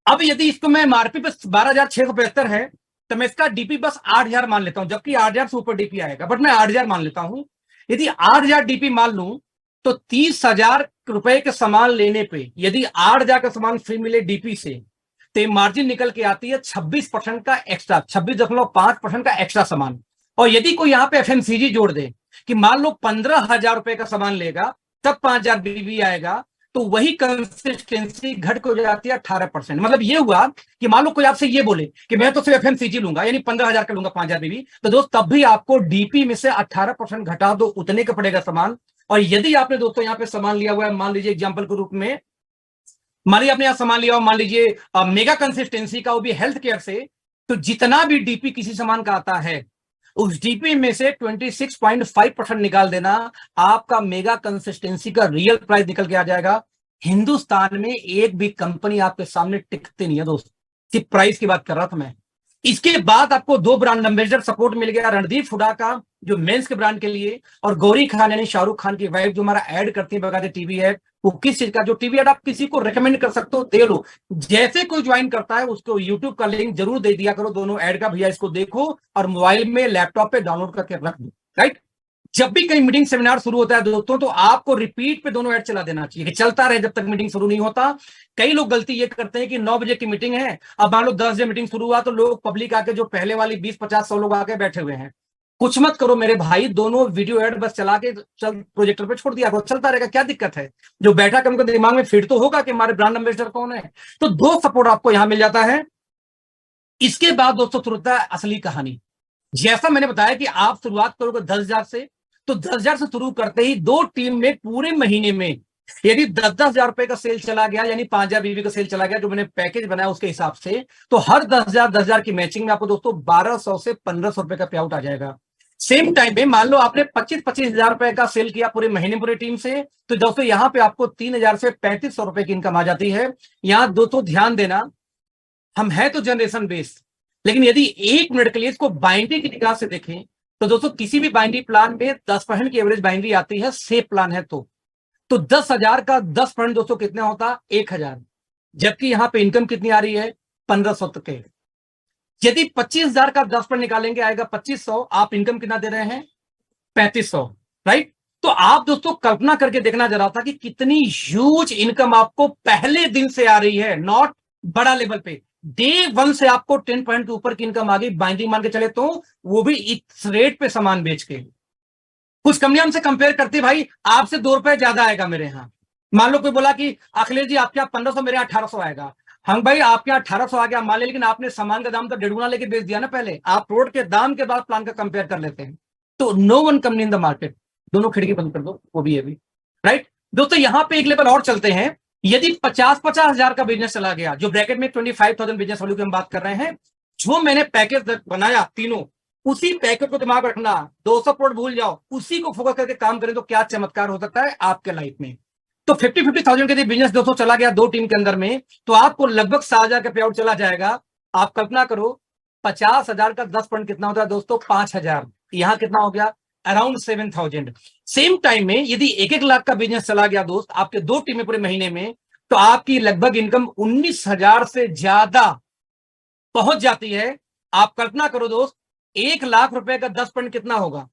अब यदि इसको मैं एमआरपी पे 12,675 है, तो मैं इसका डीपी बस 8,000 मान लेता हूं, जबकि 8,000 से ऊपर डीपी आएगा, बट मैं 8,000 मान लेता हूं। यदि 8,000 डीपी मान लूं तो 30,000 रुपए के सामान लेने पे यदि 8,000 का सामान फ्री मिले डीपी से, तो मार्जिन निकल के आती है 26% का एक्स्ट्रा, 26.5% का एक्स्ट्रा सामान। और यदि कोई यहां पे एफएमसीजी जोड़ दे कि मान लो 15,000 रुपए का सामान लेगा तब 5,000 बीबी आएगा, तो वही कंसिस्टेंसी घट को जाती है 18%। मतलब ये हुआ कि मान लो कोई आपसे ये बोले कि मैं तो सिर्फ एफएमसीजी लूंगा, यानी 15,000 का लूंगा 5,000 बीबी, तो दोस्त तब भी आपको डीपी में से 18% घटा दो, उतने का पड़ेगा सामान। और यदि आपने दोस्तों यहाँ पे सामान लिया हुआ है, मान लीजिए एग्जाम्पल के रूप में, मान लीजिए आपने यहां सामान लिया हो, मान लीजिए मेगा कंसिस्टेंसी का, वो भी हेल्थ केयर से, तो जितना भी डीपी किसी सामान का आता है उस डीपी में से 26.5% निकाल देना, आपका मेगा कंसिस्टेंसी का रियल प्राइस निकल के आ जाएगा। हिंदुस्तान में एक भी कंपनी आपके सामने टिकती नहीं है दोस्त, सिर्फ प्राइस की बात कर रहा था मैं। इसके बाद आपको 2 ब्रांड एम्बेसडर सपोर्ट मिल गया, रणदीप हुडा का जो मेंस के ब्रांड के लिए, और गौरी खान यानी शाहरुख खान की वाइफ जो हमारा ऐड करती है बकायदे टीवी ऐड। वो किस चीज का, जो टीवी ऐड आप किसी को रेकमेंड कर सकते हो, दे लो। जैसे कोई ज्वाइन करता है उसको यूट्यूब का लिंक जरूर दे दिया करो दोनों ऐड का, भैया इसको देखो और मोबाइल में लैपटॉप पे डाउनलोड करके रख दो, राइट। जब भी कहीं मीटिंग सेमिनार शुरू होता है दोस्तों, तो आपको रिपीट पे दोनों ऐड चला देना चाहिए कि चलता रहे जब तक मीटिंग शुरू नहीं होता। कई लोग गलती ये करते हैं कि 9 बजे की मीटिंग है, अब मान लो 10 बजे मीटिंग शुरू हुआ तो लोग पब्लिक आके जो पहले वाली 20, 50, 100 लोग आके बैठे हुए हैं। कुछ मत करो मेरे भाई, दोनों वीडियो ऐड बस चला के चल प्रोजेक्टर पे छोड़ दिया करो, चलता रहेगा, क्या दिक्कत है। जो बैठा कम के दिमाग में फिट तो होगा कि हमारे ब्रांड एम्बेसडर कौन है। तो 2 सपोर्ट आपको यहां मिल जाता है। इसके बाद दोस्तों शुरू होता है असली कहानी। जैसा मैंने बताया कि आप शुरुआत करोगे 10,000 से, तो 10,000 से शुरू करते ही 2 टीम में पूरे महीने में यदि 10,000 रुपए का सेल चला गया, यानी 5,000 बीबी का सेल चला गया, जो मैंने पैकेज बनाया उसके हिसाब से, तो हर 10,000 की मैचिंग में आपको दोस्तों 1,200 से 1,500 रुपए का पे आउट आ जाएगा। सेम टाइम में मान लो आपने 25,000 रुपए का सेल किया पूरे महीने पूरे टीम से, तो दोस्तों यहां पे आपको 3,000 से 3,500 रुपए की इनकम आ जाती है। यहां दोस्तों ध्यान देना, हम है तो जनरेशन बेस्ड, लेकिन यदि 1 मिनट के लिए इसको बाइंड्री की निगाह से देखें तो दोस्तों किसी भी बाइंड्री प्लान में 10% की एवरेज बाइंड्री आती है, सेफ प्लान है तो 10,000 का 10% दोस्तों कितने होता, 1,000। जबकि यहां पे इनकम कितनी आ रही है, 1,500 तक के। यदि 25,000 का 10% निकालेंगे आएगा 2,500, आप इनकम कितना दे रहे हैं, 3,500, राइट। तो आप दोस्तों कल्पना करके देखना जरा था कि कितनी ह्यूज इनकम आपको पहले दिन से आ रही है, नॉट बड़ा लेवल पे। डे 1 से आपको 10% के ऊपर की इनकम आ गई, बाइंडिंग मान के चले तो, वो भी इस रेट पे सामान बेच के। कुछ कंपनियां हमसे कंपेयर करती भाई, आपसे 2 रुपए ज्यादा आएगा मेरे यहां। मान लो कोई बोला कि अखिलेश जी आपके यहाँ 1,500, मेरे यहाँ 1,800 आएगा। हम भाई आपके यहाँ 1,800 आ गया मान ले, लेकिन आपने सामान का दाम तो 1.5 गुना लेके बेच दिया ना पहले। आप प्रोडक्ट के दाम के बाद प्लान का कंपेयर कर लेते हैं। तो no one company in the market. दोनों खिड़की बंद कर दो, वो भी है भी, राइट। दोस्तों यहां पे एक लेवल और चलते हैं। यदि 50,000 का बिजनेस चला गया, जो ब्रैकेट में 25,000 बिजनेस वैल्यू की हम बात कर रहे हैं, जो मैंने पैकेज बनाया तीनों, उसी पैकेज को दिमाग रखना, 200 प्रोडक्ट भूल जाओ, उसी को फोकस करके काम करें तो क्या चमत्कार हो सकता है आपके लाइफ में। तो 50,000 के बिजनेस दोस्तों चला गया 2 टीम के अंदर में, तो आपको लगभग 7,000 का पे आउट चला जाएगा। आप कल्पना करो 50,000 का 10% कितना होता है दोस्तों, 5,000। यहां कितना हो गया, अराउंड 7,000। सेम टाइम में यदि 1-1 लाख का बिजनेस चला गया दोस्त आपके 2 टीमें पूरे महीने में, तो आपकी लगभग इनकम 19,000 से ज्यादा पहुंच जाती है। आप कल्पना करो दोस्त, 1 लाख रुपए का 10% कितना होगा,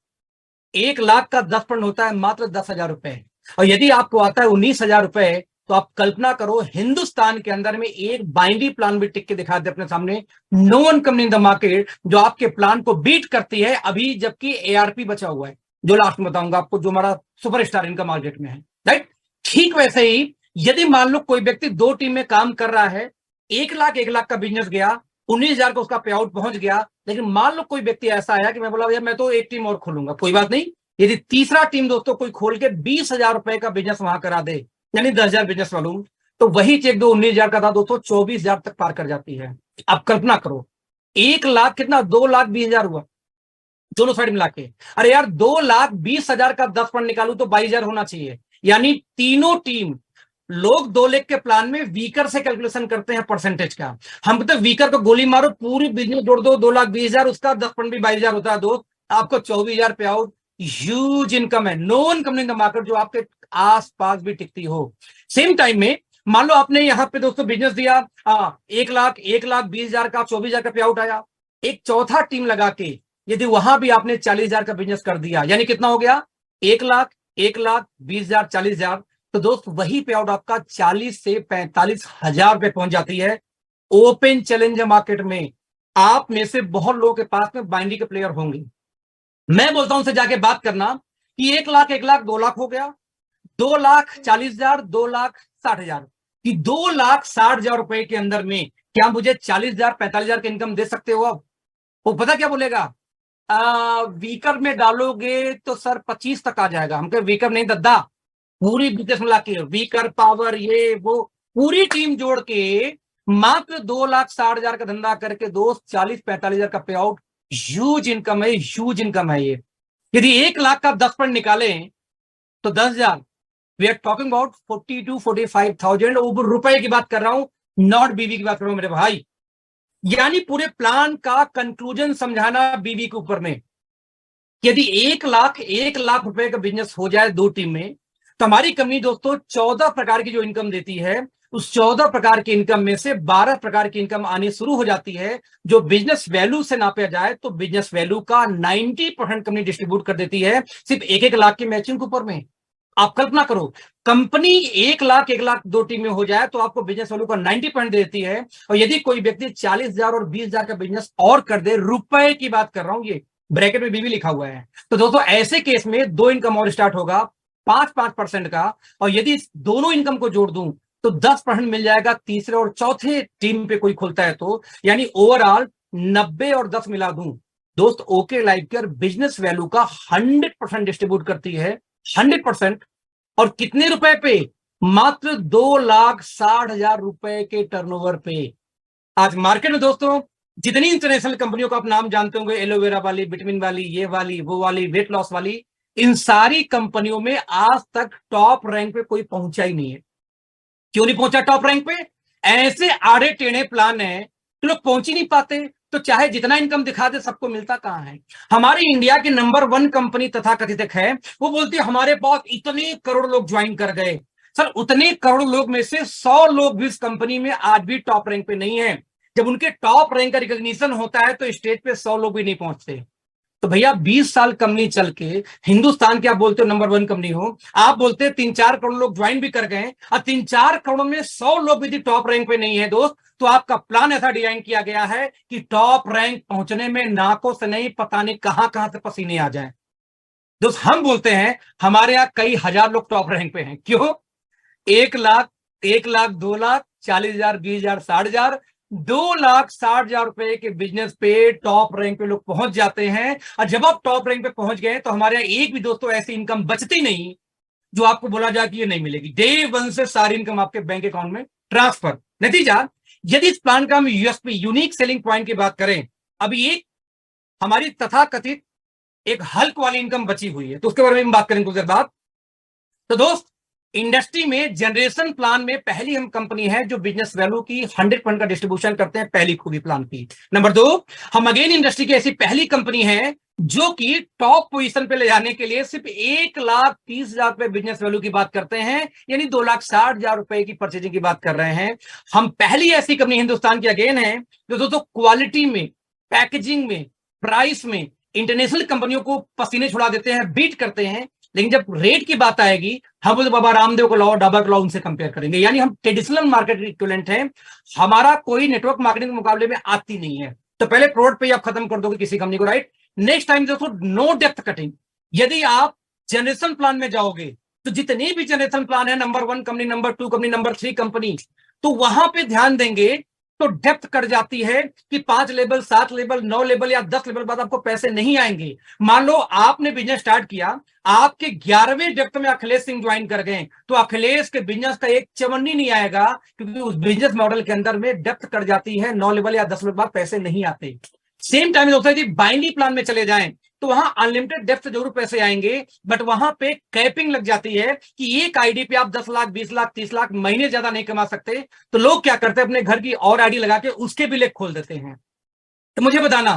1 लाख का 10% होता है मात्र 10,000 रुपए। और यदि आपको आता है 19,000 रुपए, तो आप कल्पना करो हिंदुस्तान के अंदर में एक बाइंडी प्लान भी टिक के दिखा दे अपने सामने, no one company in the market जो आपके प्लान को बीट करती है अभी, जबकि एआरपी बचा हुआ है, जो लास्ट में बताऊंगा आपको, जो हमारा सुपरस्टार इनका मार्केट में है, राइट। ठीक वैसे ही यदि मान लो कोई व्यक्ति 2 टीम में काम कर रहा है, 1 लाख का बिजनेस गया, 19,000 का उसका पे आउट पहुंच गया, लेकिन मान लो कोई व्यक्ति ऐसा आया कि मैं बोला भैया मैं तो एक टीम और खोलूंगा, कोई बात नहीं। यदि तीसरा टीम दोस्तों कोई खोल के 20,000 रुपए का बिजनेस वहां करा दे, यानी 10,000 बिजनेस वॉल्यूम, तो वही चेक दो 19,000 का था दोस्तों 24,000 तक पार कर जाती है। अब कल्पना करो 1 लाख कितना, 2,20,000 हुआ दोनों साइड मिला के। अरे यार 2,20,000 का 10% निकालू तो 22,000 होना चाहिए। यानी तीनों टीम, लोग 2 लाख के प्लान में वीकर से कैलकुलेशन करते हैं परसेंटेज का। हम तो वीकर को गोली मारो, पूरी बिजनेस जोड़ दो, 2,20,000, उसका 10% भी 22,000 होता है दोस्त, आपको 24,000 पे आउट। ह्यूज इनकम है, no one company in the market जो आपके आसपास भी टिकती हो। सेम टाइम में मान लो आपने यहां पे दोस्तों बिजनेस दिया 1,20,000 का 24,000 का पे आउट आया, एक चौथा टीम लगा के यदि वहां भी आपने 40,000 का बिजनेस कर दिया, यानी कितना हो गया 1,20,000, 40,000, तो दोस्त वही पे आउट आपका 40 से 45,000 पे पहुंच जाती है। ओपन चैलेंज मार्केट में आप में से बहुत लोगों के पास में बाइंडी के प्लेयर होंगे। मैं बोलता हूं उनसे जाके बात करना कि 1 लाख 2 लाख हो गया, 2,40,000, 2,60,000, कि 2,60,000 रुपए के अंदर में क्या मुझे 40,000 45,000 की इनकम दे सकते हो? अब वो पता क्या बोलेगा, वीकर में डालोगे तो सर 25 तक आ जाएगा। हम कहे वीकर नहीं दद्दा, पूरी बिजनेस मिला के वीकर पावर ये वो पूरी टीम जोड़ के मात्र 2,60,000 का धंधा करके दोस्त 40-45,000 का पे आउट ह्यूज इनकम है, ह्यूज इनकम है ये। यदि 1 लाख का 10% निकालें तो 10,000, we are talking about 40 to 45,000 रुपए की बात कर रहा हूं, नॉट बीवी की बात कर रहा हूं मेरे भाई। यानी पूरे प्लान का कंक्लूजन समझाना बीवी के ऊपर में। यदि 1 लाख रुपए का बिजनेस हो जाए 2 टीम में, तो हमारी कंपनी दोस्तों 14 प्रकार की जो इनकम देती है, उस 14 प्रकार की इनकम में से 12 प्रकार की इनकम आनी शुरू हो जाती है, जो बिजनेस वैल्यू से नापा जाए तो बिजनेस वैल्यू का 90% कंपनी डिस्ट्रीब्यूट कर देती है सिर्फ 1-1 लाख की मैचिंग के ऊपर में। आप कल्पना करो, कंपनी 1 लाख 2 टीम में हो जाए तो आपको बिजनेस वैल्यू का 90% देती है। और यदि कोई व्यक्ति 40,000 और 20,000 का बिजनेस और कर दे, रुपए की बात कर रहा हूं, ये ब्रैकेट में बीवी लिखा हुआ है, तो दोस्तों ऐसे केस में 2 इनकम और स्टार्ट होगा 5-5% का। और यदि दोनों इनकम को जोड़ दूं तो 10% मिल जाएगा तीसरे और चौथे टीम पे कोई खुलता है तो, यानी ओवरऑल 90 और 10 मिला दूं दोस्त, okay life care business value का 100% डिस्ट्रीब्यूट करती है, 100%। और कितने रुपए पे? मात्र 2,60,000 रुपए के टर्नओवर पे। आज मार्केट में दोस्तों जितनी इंटरनेशनल कंपनियों का आप नाम जानते होंगे, एलोवेरा वाली, विटामिन वाली, ये वाली, वो वाली, वेट लॉस वाली, इन सारी कंपनियों में आज तक टॉप रैंक पे कोई पहुंचा ही नहीं है। क्यों नहीं पहुंचा टॉप रैंक पे? ऐसे आड़े टेढ़े प्लान है कि लोग पहुंच ही नहीं पाते। तो चाहे जितना इनकम दिखा दे, सबको मिलता कहां है? हमारी इंडिया की नंबर 1 कंपनी तथा कथित है, वो बोलती है हमारे पास इतने करोड़ लोग ज्वाइन कर गए। सर, उतने करोड़ लोग में से 100 लोग भी इस कंपनी में आज भी टॉप रैंक पे नहीं है। जब उनके टॉप रैंक का रिकॉग्निशन होता है तो स्टेज पे 100 लोग भी नहीं पहुंचते। तो भैया 20 साल कंपनी चल के हिंदुस्तान के आप बोलते हो नंबर 1 कंपनी हो, आप बोलते हैं 3-4 करोड़ लोग ज्वाइन भी कर गए, और 3-4 करोड़ में 100 लोग भी टॉप रैंक पे नहीं है दोस्त, तो आपका प्लान ऐसा डिजाइन किया गया है कि टॉप रैंक पहुंचने में नाकों से नहीं, पता नहीं कहां कहां से पसीने आ जाए। दोस्त हम बोलते हैं हमारे यहां कई हजार लोग टॉप रैंक पे हैं। क्यों? 1 लाख, 1 लाख, 2 लाख, 40,000, 20,000, 60,000, 2,60,000 रुपए के बिजनेस पे टॉप रैंक पे लोग पहुंच जाते हैं। और जब आप टॉप रैंक पे पहुंच गए तो हमारे यहाँ एक भी दोस्तों ऐसी इनकम बचती नहीं जो आपको बोला जाए कि ये नहीं मिलेगी। डे 1 से सारी इनकम आपके बैंक अकाउंट में ट्रांसफर। नतीजा, यदि इस प्लान का हम यूएसपी, यूनिक सेलिंग पॉइंट की बात करें, अभी एक हमारी तथाकथित एक हल्क वाली इनकम बची हुई है, तो उसके बारे में हम बात करेंगे कुछ देर बाद। तो दोस्त, इंडस्ट्री में जनरेशन प्लान में पहली हम कंपनी है जो बिजनेस वैल्यू की 100% का डिस्ट्रीब्यूशन करते हैं, पहली खूबी प्लान की। नंबर 2, हम अगेन इंडस्ट्री की ऐसी पहली कंपनी है जो कि टॉप पोजीशन पे ले जाने के लिए सिर्फ 1,30,000 रुपए बिजनेस वैल्यू की बात करते हैं, यानी 2,60,000 रुपए की परचेजिंग की बात कर रहे हैं। हम पहली ऐसी कंपनी हिंदुस्तान की अगेन है जो दोस्तों क्वालिटी में, पैकेजिंग में, प्राइस में इंटरनेशनल कंपनियों को पसीने छुड़ा देते हैं, बीट करते हैं। लेकिन जब रेट की बात आएगी, हम बोलते बाबा रामदेव को लाओ, डाबर को लाओ, उनसे कंपेयर करेंगे। यानी हम ट्रेडिशनल मार्केट इक्विवेलेंट है, हमारा कोई नेटवर्क मार्केटिंग के मुकाबले में आती नहीं है। तो पहले प्रोडक्ट पे आप खत्म कर दोगे किसी कंपनी को, राइट? नेक्स्ट टाइम दोस्तों, नो डेप्थ कटिंग। यदि आप जनरेशन प्लान में जाओगे तो जितने भी जनरेशन प्लान है, number 1 company, number 2 company, number 3 company, तो वहां पे ध्यान देंगे तो डेप्थ कट जाती है कि 5 लेवल, 7 लेवल, 9 लेवल या 10 लेवल बाद आपको पैसे नहीं आएंगे। मान लो आपने बिजनेस स्टार्ट किया, आपके 11वें डेप्थ में अखिलेश सिंह ज्वाइन कर गए, तो अखिलेश के बिजनेस का एक चवन्नी नहीं आएगा, क्योंकि उस बिजनेस मॉडल के अंदर में डेप्थ कट जाती है, 9 लेवल या 10 लेवल बाद पैसे नहीं आते। सेम टाइम दोस्तों, यदि बाइनरी प्लान में चले जाएं तो वहां अनलिमिटेड डेप्थ जरूर पैसे आएंगे, बट वहां पे कैपिंग लग जाती है कि एक आईडी पे आप 10 लाख, 20 लाख, 30 लाख महीने ज्यादा नहीं कमा सकते। तो लोग क्या करते हैं, अपने घर की और आईडी लगा के उसके भी लेख खोल देते हैं। तो मुझे बताना,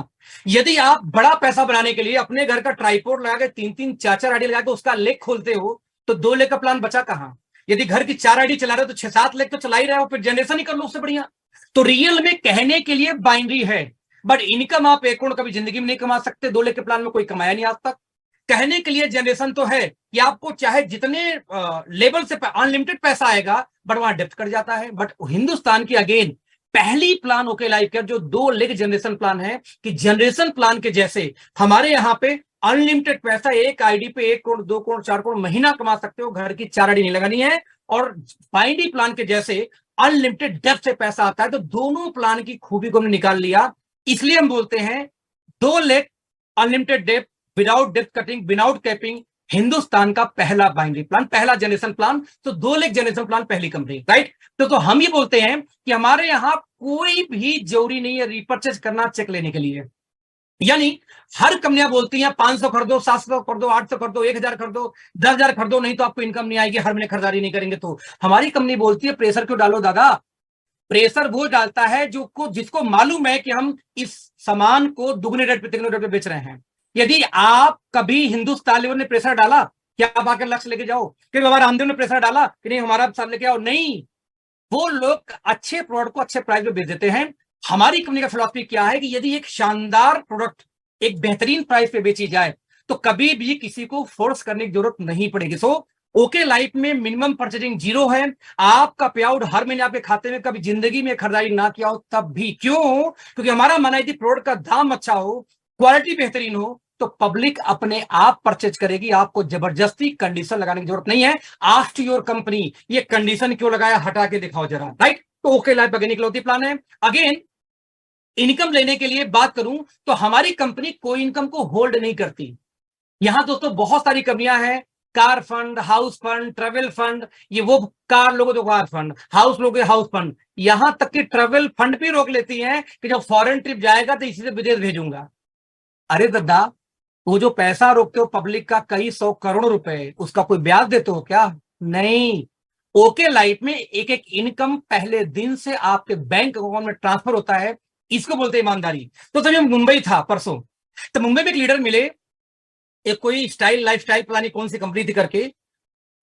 यदि आप बड़ा पैसा बनाने के लिए अपने घर का ट्राइपॉड लगा के 3-3, 4-4 आईडी लगा के उसका लेख खोलते हो, तो 2 लेख का प्लान बचा कहां? यदि घर की 4 आईडी चला रहे हो तो 6-7 लेख तो चला ही रहे हो, फिर जनरेशन ही कर लो उससे बढ़िया। तो रियल में कहने के लिए बाइनरी है, बट इनकम आप 1 करोड़ कभी जिंदगी में नहीं कमा सकते। 2 लेख के प्लान में कोई कमाया नहीं आज तक। कहने के लिए जनरेशन तो है कि आपको चाहे जितने लेवल से अनलिमिटेड पैसा आएगा, बट वहां डेप्थ कर जाता है। बट हिंदुस्तान की अगेन पहली प्लान ओके लाइफ केयर जो 2 लेख जनरेशन प्लान है, कि जनरेशन प्लान के जैसे हमारे यहां पे अनलिमिटेड पैसा एक आईडी पे 1 करोड़, 2 करोड़, 4 करोड़ महीना कमा सकते हो, घर की 4 आईडी नहीं लगानी है। और बाइनरी प्लान के जैसे अनलिमिटेड डेप्थ से पैसा आता है। तो दोनों प्लान की खूबी को हमने निकाल लिया, इसलिए हम बोलते हैं 2 लेख unlimited depth, without depth cutting, without capping, Hindustan का पहला बाइनरी प्लान, पहला जनरेशन प्लान। तो 2 लेख जनरेशन प्लान पहली कंपनी, राइट? तो हम ये बोलते हैं कि हमारे यहां कोई भी जरूरी नहीं है रिपर्चेज करना चेक लेने के लिए। यानी हर कंपनियां बोलती हैं 500 खरीदो, 700 खरीदो, 800 खरीदो, 1000 खरीदो, 10,000 खरीदो, नहीं तो आपको इनकम नहीं आएगी, हर महीने खरीदारी नहीं करेंगे तो। हमारी कंपनी बोलती है प्रेशर क्यों डालो दादा? प्रेशर वो डालता है जिसको मालूम है कि हम इस सामान को दुगने रेट पे, तिगने रेट पे बेच रहे हैं। यदि आप कभी हिंदुस्तान लेवर ने प्रेशर डाला, क्या आप आकर लक्ष्य लेके जाओ कि बाबा रामदेव ने प्रेशर डाला कि नहीं हमारा साथ लेके आओ? नहीं, वो लोग अच्छे प्रोडक्ट को अच्छे प्राइस में बेच देते हैं। हमारी कंपनी का फिलॉसफी क्या है कि यदि एक शानदार प्रोडक्ट एक बेहतरीन प्राइस पे बेची जाए तो कभी भी किसी को फोर्स करने की जरूरत नहीं पड़ेगी। सो ओके लाइफ में मिनिमम परचेजिंग 0 है। आपका पे आउट हर महीने आपके खाते में कभी जिंदगी में खरीदारी ना किया हो तब भी। क्यों? क्योंकि हमारा मानना है कि प्रोडक्ट का दाम अच्छा हो, क्वालिटी बेहतरीन हो, तो पब्लिक अपने आप परचेज करेगी, आपको जबरदस्ती कंडीशन लगाने की जरूरत नहीं है। आस्क योर कंपनी ये कंडीशन क्यों लगाया, हटा के दिखाओ जरा, राइट? तो ओके लाइफ का निकलौती प्लान है। अगेन इनकम लेने के लिए बात करूं तो हमारी कंपनी कोई इनकम को होल्ड नहीं करती। यहां दोस्तों बहुत सारी कंपनियां हैं, car fund, house fund, travel fund, ये वो कार लोगों तो कार फंड, हाउस लोगों के हाउस फंड, यहां तक कि ट्रेवल फंड भी रोक लेती हैं कि जब फॉरेन ट्रिप जाएगा तो इसी से विदेश भेजूंगा। अरे दादा, वो जो पैसा रोकते हो पब्लिक का कई 100 करोड़ रुपए, उसका कोई ब्याज देते हो क्या? नहीं। ओके लाइफ में एक एक इनकम पहले दिन से आपके बैंक अकाउंट में ट्रांसफर होता है, इसको बोलते हैं ईमानदारी। तो जब मैं मुंबई था परसों, तो मुंबई में एक लीडर मिले, एक कोई स्टाइल लाइफस्टाइल पता नहीं कौन सी कंपनी थी करके,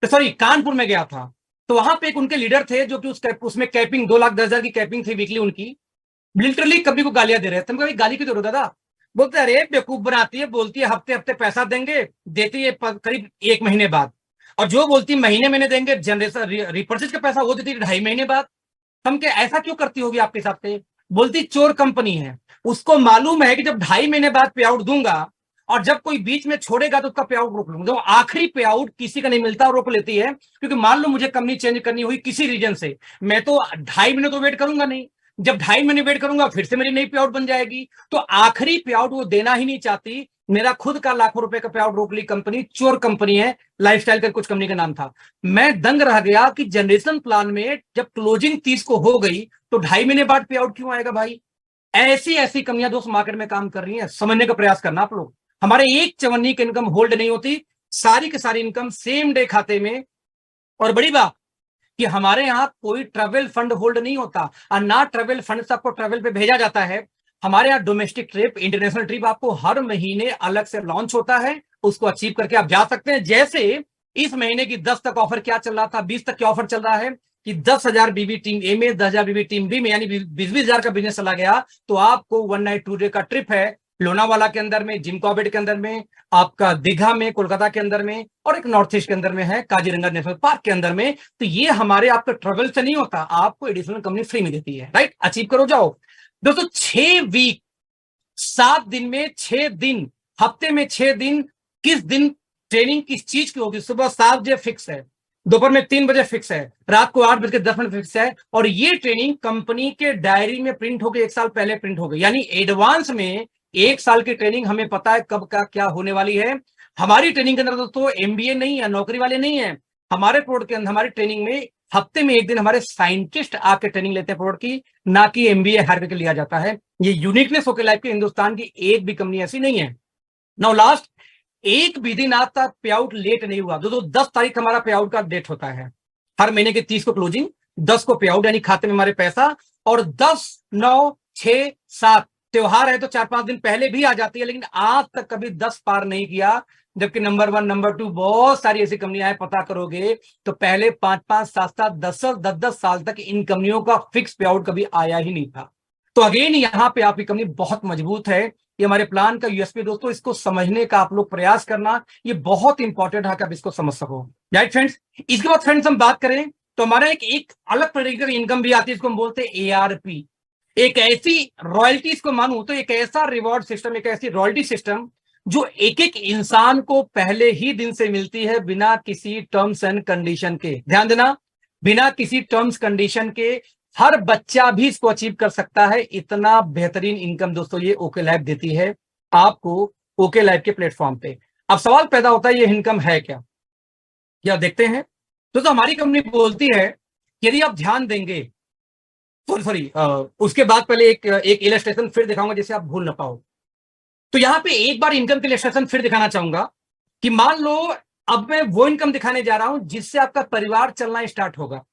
तो सॉरी कानपुर में गया था। तो वहां पे एक उनके लीडर थे जो कि उसमें कैपिंग 2,10,000 की कैपिंग थी वीकली उनकी। लिटरली कभी को गालियां दे रहे थे। तुमको गाली की जरूरत दादा? बोलते अरे बेवकूफ बनाती है, बोलती है हफ्ते हफ्ते पैसा देंगे, देती है करीब 1 महीने बाद, और जो बोलती महीने महीने देंगे जनरेशन रिपर्चेज का पैसा वो देती है 2.5 महीने बाद। हम क्या ऐसा क्यों करती होगी आपके हिसाब से? बोलती चोर कंपनी है, उसको मालूम है कि जब 2.5 महीने बाद पे आउट दूंगा और जब कोई बीच में छोड़ेगा तो उसका पे आउट रोक लूंगा। जो आखिरी पे आउट किसी का नहीं मिलता रोक लेती है, क्योंकि मान लो मुझे कंपनी चेंज करनी हुई किसी रीजन से, मैं तो 2.5 महीने तो वेट करूंगा नहीं, जब 2.5 महीने वेट करूंगा फिर से मेरी नई पे आउट बन जाएगी। तो आखिरी पे आउट वो देना ही नहीं चाहती। मेरा खुद का लाखों रुपए का पे आउट रोक ली कंपनी, चोर कंपनी है, लाइफस्टाइल का कुछ कंपनी का नाम था। मैं दंग रह गया कि जनरेशन प्लान में जब क्लोजिंग 30 को हो गई तो 2.5 महीने बाद पे आउट क्यों आएगा भाई? ऐसी ऐसी कंपनियां दोस्त मार्केट में काम कर रही हैं, समझने का प्रयास करना आप लोग। हमारे एक चवन्नी की इनकम होल्ड नहीं होती, सारी की सारी इनकम सेम डे खाते में। और बड़ी बात कि हमारे यहाँ कोई ट्रेवल फंड होल्ड नहीं होता, और ना ट्रेवल फंड से आपको ट्रेवल पे भेजा जाता है। हमारे यहाँ डोमेस्टिक ट्रिप, इंटरनेशनल ट्रिप आपको हर महीने अलग से लॉन्च होता है, उसको अचीव करके आप जा सकते हैं। जैसे इस महीने की 10 तक ऑफर क्या चल रहा था, 20 तक क्या ऑफर चल रहा है कि 10,000 बीबी टीम ए में, 10,000 बीबी टीम बी में, यानी 20,000 का बिजनेस चला गया तो आपको 1 नाइट 2 डे का ट्रिप है लोनावाला के अंदर में, जिम कॉर्बेट के अंदर में, आपका दीघा में, कोलकाता के अंदर में, और एक नॉर्थ ईस्ट के अंदर में है काजीरंगा नेशनल पार्क के अंदर में। तो ये हमारे आपका ट्रेवल से नहीं होता, आपको एडिशनल कंपनी फ्री में देती है, राइट? अचीव करो जाओ दोस्तों। 6 वीक, 7 दिन में 6 दिन, हफ्ते में 6 दिन, किस दिन ट्रेनिंग किस चीज की होगी? सुबह 7 बजे फिक्स है, दोपहर में 3 बजे फिक्स है, रात को 8:10 फिक्स है। और ये ट्रेनिंग कंपनी के डायरी में प्रिंट हो गई, 1 साल पहले प्रिंट हो गई, यानी एडवांस में 1 साल की ट्रेनिंग, हमें पता है कब का क्या होने वाली है। हमारी ट्रेनिंग के अंदर दोस्तों एमबीए नहीं है, नौकरी वाले नहीं है। हमारे प्रोडक्ट के अंदर, हमारी ट्रेनिंग में हफ्ते में 1 दिन हमारे साइंटिस्ट आके ट्रेनिंग लेते हैं प्रोडक्ट की, ना कि एमबीए हायर करके लिया जाता है। ये यूनिकनेस ओके लाइफ के हिंदुस्तान की एक भी कंपनी ऐसी नहीं है। नाउ लास्ट, एक भी दिन आज तक पे आउट लेट नहीं हुआ। दोस्तों 10 तारीख हमारा पे आउट का डेट होता है, हर महीने के 30 को क्लोजिंग, 10 को पे आउट, यानी खाते में हमारे पैसा। और 10, 9, 6, 7 त्योहार है तो 4-5 दिन पहले भी आ जाती है, लेकिन आज तक कभी 10 पार नहीं किया। जबकि नंबर 1, नंबर 2 बहुत सारी ऐसी कंपनियां हैं, पता करोगे तो पहले 5-5, 7-7, 10-10 साल तक इन कंपनियों का फिक्स पे आउट कभी आया ही नहीं था। तो अगेन यहाँ पे आपकी कंपनी बहुत मजबूत है। ये हमारे प्लान का यूएसपी दोस्तों, इसको समझने का आप लोग प्रयास करना, ये बहुत इंपॉर्टेंट है कि आप इसको समझ सको, राइट फ्रेंड्स? इसके बाद फ्रेंड्स हम बात करें तो हमारा एक अलग तरीके की इनकम भी आती है, इसको हम बोलते हैं एआरपी। एक ऐसी रॉयल्टी को मानूं तो एक ऐसा रिवॉर्ड सिस्टम, एक ऐसी रॉयल्टी सिस्टम जो एक एक इंसान को पहले ही दिन से मिलती है, बिना किसी टर्म्स एंड कंडीशन के। ध्यान देना, बिना किसी टर्म्स कंडीशन के हर बच्चा भी इसको अचीव कर सकता है। इतना बेहतरीन इनकम दोस्तों ये ओके लाइफ देती है आपको ओके लाइफ के प्लेटफॉर्म पे। अब सवाल पैदा होता है ये इनकम है क्या? क्या देखते हैं दोस्तों, हमारी कंपनी बोलती है यदि आप ध्यान देंगे, सॉरी उसके बाद पहले एक इलस्ट्रेशन फिर दिखाऊंगा जिसे आप भूल ना पाओ। तो यहां पे एक बार इनकम के इलस्ट्रेशन फिर दिखाना चाहूंगा कि मान लो अब मैं वो इनकम दिखाने जा रहा हूं जिससे आपका परिवार चलना स्टार्ट होगा,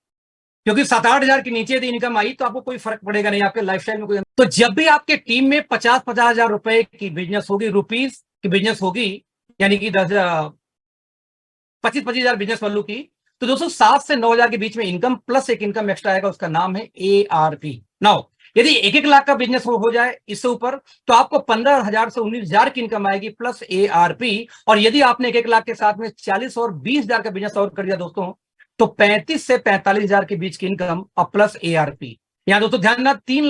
क्योंकि 7-8 हजार के नीचे यदि इनकम आई तो आपको कोई फर्क पड़ेगा नहीं, आपके लाइफस्टाइल में कोई। तो जब भी आपके टीम में 50-50 हजार रुपए की बिजनेस होगी, रुपीज की बिजनेस होगी, यानी कि 25-25 हजार बिजनेस वैल्यू की, तो दोस्तों 7 से 9 हजार के बीच में इनकम प्लस एक इनकम एक्स्ट्रा आएगा, उसका नाम है ARP। नाउ यदि 1-1 लाख का बिजनेस हो जाए इससे ऊपर तो आपको 15,000 से 19,000 की इनकम आएगी प्लस ARP। और यदि आपने 1-1 लाख के साथ में 40 और 20 हजार का बिजनेस और कर दिया दोस्तों, तो 35 से 45 हजार के बीच की इनकम और प्लस ARP। यहां दोस्तों ध्यान रखना, 3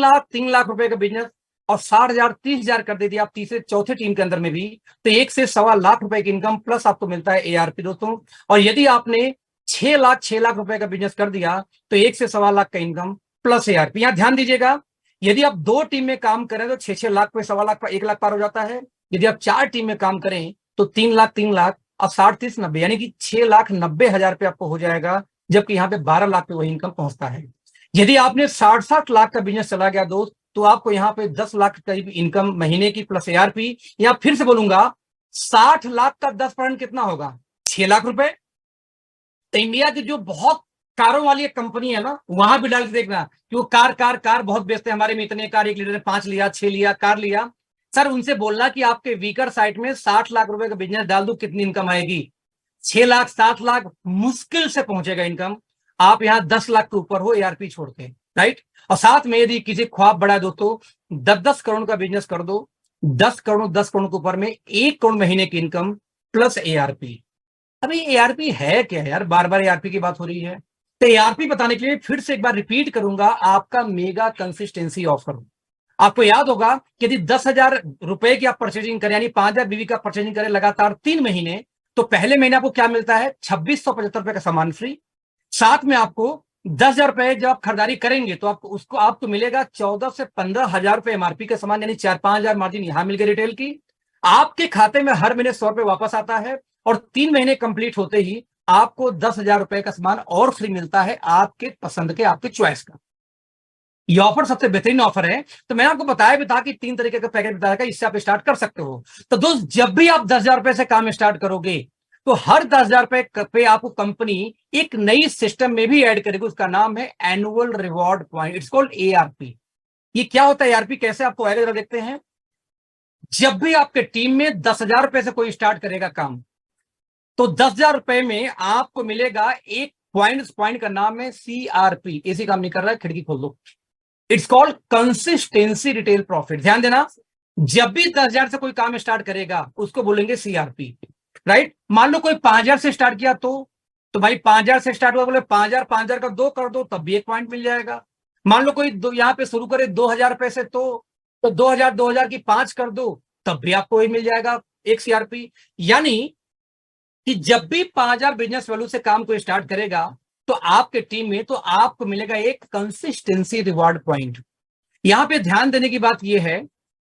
लाख रुपए का बिजनेस और 60,000 30,000 कर देती आप तीसरे चौथे टीम के अंदर में भी, तो 1 से 1.25 लाख रुपए की इनकम प्लस आपको मिलता है ARP दोस्तों। और यदि आपने 6 लाख रुपए का बिजनेस कर दिया तो 1 से 1.25 लाख का इनकम प्लस ARP। यहां ध्यान दीजिएगा, यदि आप 2 टीम में काम करें तो 6-6 लाख पे 1.25 लाख, 1 लाख पार हो जाता है। यदि आप 4 टीम में काम करें तो 3 लाख और 60-30-90 यानी कि 6,90,000 पे आपको हो जाएगा, जबकि यहाँ पे 12 लाख पे वही इनकम पहुंचता है। यदि आपने 60-60 लाख का बिजनेस चला गया दोस्त, तो आपको यहाँ पे 10 लाख करीब इनकम महीने की प्लस ARP। या फिर से बोलूंगा, 60 लाख का 10% कितना होगा? 6 लाख रुपए। तो इंडिया की जो बहुत कारों वाली एक कंपनी है ना, वहां भी डाल के देखना कि वो कार बहुत बेचते हैं, हमारे में इतने कार, 1 लीटर ने 5 लिया, 6 लिया, कार लिया। सर उनसे बोलना कि आपके वीकर साइट में 60 लाख रुपए का बिजनेस डाल दो, कितनी इनकम आएगी? 6 लाख 7 लाख मुश्किल से पहुंचेगा इनकम। आप यहाँ 10 लाख के ऊपर हो ARP छोड़ के, राइट। और साथ में यदि किसी ख्वाब बढ़ा दोस्तों, 10-10 करोड़ का बिजनेस कर दो, 10 करोड़ के ऊपर में 1 करोड़ महीने की इनकम प्लस ARP। अभी ARP है क्या यार, बार बार ARP की बात हो रही है। तो ARP बताने के लिए फिर से एक बार रिपीट करूंगा, आपका मेगा कंसिस्टेंसी ऑफर। आपको याद होगा कि यदि 10,000 रुपए की आप परचेजिंग करें, यानी 5,000 BV का परचेजिंग करें लगातार 3 महीने, तो पहले महीने आपको क्या मिलता है? 2,675 रुपए का सामान फ्री। साथ में आपको 10,000 रुपए जब आप खरीदारी करेंगे तो आपको मिलेगा 14 से 15,000 रुपए MRP का सामान, यानी 4-5 हजार मार्जिन यहां मिल गई रिटेल की। आपके खाते में हर महीने 100 रुपए वापस आता है और 3 महीने कंप्लीट होते ही आपको 10,000 रुपए का सामान और फ्री मिलता है, आपके पसंद के, आपके चॉइस का। ये ऑफर सबसे बेहतरीन ऑफर है। तो मैंने आपको बताया भी था कि 3 तरीके का पैकेज बताया था, इससे आप स्टार्ट कर सकते हो। तो दोस्त, जब भी आप 10,000 रुपए से काम स्टार्ट करोगे तो हर 10,000 रुपए पे आपको कंपनी एक नई सिस्टम में भी ऐड करेगी, उसका नाम है annual reward point, it's called ARP। ये क्या होता है ARP, कैसे आपको आएगा जरा देखते हैं। जब भी आपके टीम में 10,000 रुपए से कोई स्टार्ट करेगा काम, तो 10,000 रुपए में आपको मिलेगा एक पॉइंट का नाम है CRP। एसी काम नहीं कर रहा है, खिड़की खोल दो। It's called consistency retail profit. ध्यान देना, जब भी 10,000 से कोई काम स्टार्ट करेगा उसको बोलेंगे CRP, राइट। मान लो कोई 5,000 से स्टार्ट किया तो भाई 5,000 से स्टार्ट हुआ, बोले 5,000 का 2 कर दो, तब भी 1 पॉइंट मिल जाएगा। मान लो कोई यहां पे शुरू करे 2,000 रुपए से, तो 2,000 की 5 कर दो, तब भी आपको वही मिल जाएगा, एक CRP। यानी कि जब भी 5,000 बिजनेस वैल्यू से काम को स्टार्ट करेगा तो आपके टीम में, तो आपको मिलेगा एक कंसिस्टेंसी रिवॉर्ड पॉइंट। यहां पे ध्यान देने की बात यह है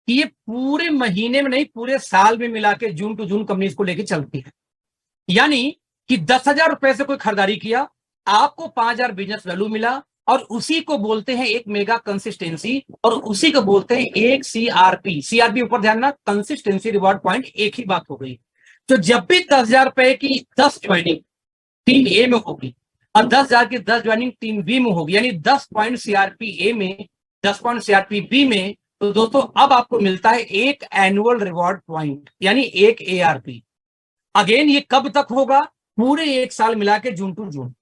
कि ये पूरे महीने में नहीं, पूरे साल में मिला के जून टू जून कंपनी इसको लेके चलती है। यानी कि 10,000 रुपए से कोई खरीदारी किया, आपको 5,000 बिजनेस वैल्यू मिला, और उसी को बोलते हैं एक मेगा कंसिस्टेंसी, और उसी को बोलते हैं एक CRP ऊपर ध्यान ना, कंसिस्टेंसी रिवॉर्ड पॉइंट, एक ही बात हो गई। तो जब भी 10,000 रुपए की 10 ज्वाइनिंग टीम A में होगी और 10,000 की 10 ज्वाइनिंग टीम B में होगी, यानी 10 पॉइंट CRP A में, 10 पॉइंट CRP B में, तो दोस्तों अब आपको मिलता है एक एनुअल रिवॉर्ड पॉइंट, यानी एक ARP। अगेन ये कब तक होगा? पूरे 1 साल मिला के जून टू जून।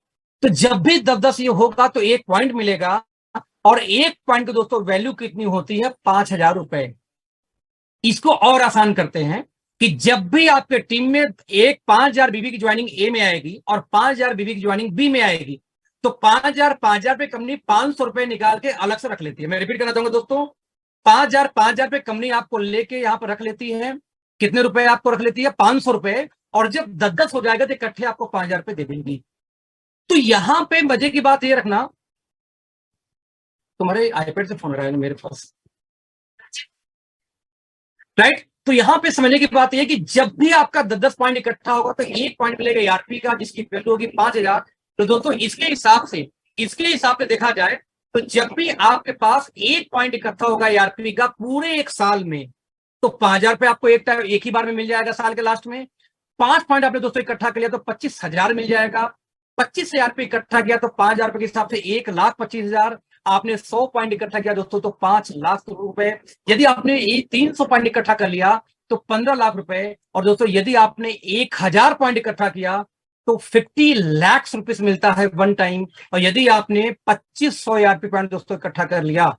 तो जब भी 10-10 ये होगा तो 1 पॉइंट मिलेगा, और 1 पॉइंट की दोस्तों वैल्यू कितनी होती है? 5,000 रुपए। इसको और आसान करते हैं कि जब भी आपके टीम में 5,000 BV की ज्वाइनिंग A में आएगी और 5,000 BV की ज्वाइनिंग B में आएगी, तो 5,000 पे कंपनी 500 रुपए निकाल के अलग से रख लेती है। मैं रिपीट करना चाहूंगा दोस्तों, 5,000 पे कंपनी आपको लेके यहां पर रख लेती है। कितने रुपए आपको रख लेती है? 500 रुपए। और जब 10-10 हो जाएगा तो इकट्ठे आपको 5,000 रुपए दे देंगी। तो यहां पे मजे की बात ये रखना, तुम्हारे आईपैड से फोन रहा है मेरे पास, राइट। तो यहां पे समझने की बात यह है कि जब भी आपका 10-10 पॉइंट इकट्ठा होगा तो 1 पॉइंट मिलेगा ARP का, जिसकी वैल्यू होगी 5,000। तो दोस्तों इसके हिसाब से देखा जाए तो जब भी आपके पास 1 पॉइंट इकट्ठा होगा ARP का पूरे 1 साल में, तो 5,000 रुपए आपको एक ही बार में मिल जाएगा साल के लास्ट में। 5 पॉइंट आपने दोस्तों इकट्ठा कर लिया तो 25,000 मिल जाएगा। 25,000 रुपए इकट्ठा किया तो 5,000 रुपए के हिसाब से 1,25,000। आपने 100 पॉइंट इकट्ठा किया दोस्तों तो 5 लाख रुपए। यदि आपने 300 पॉइंट इकट्ठा कर लिया तो 15 लाख रुपए। और दोस्तों यदि आपने 1,000 पॉइंट इकट्ठा किया तो 50 लाख रुपीस मिलता है वन टाइम। और यदि आपने 2500 ARP पॉइंट दोस्तों इकट्ठा कर लिया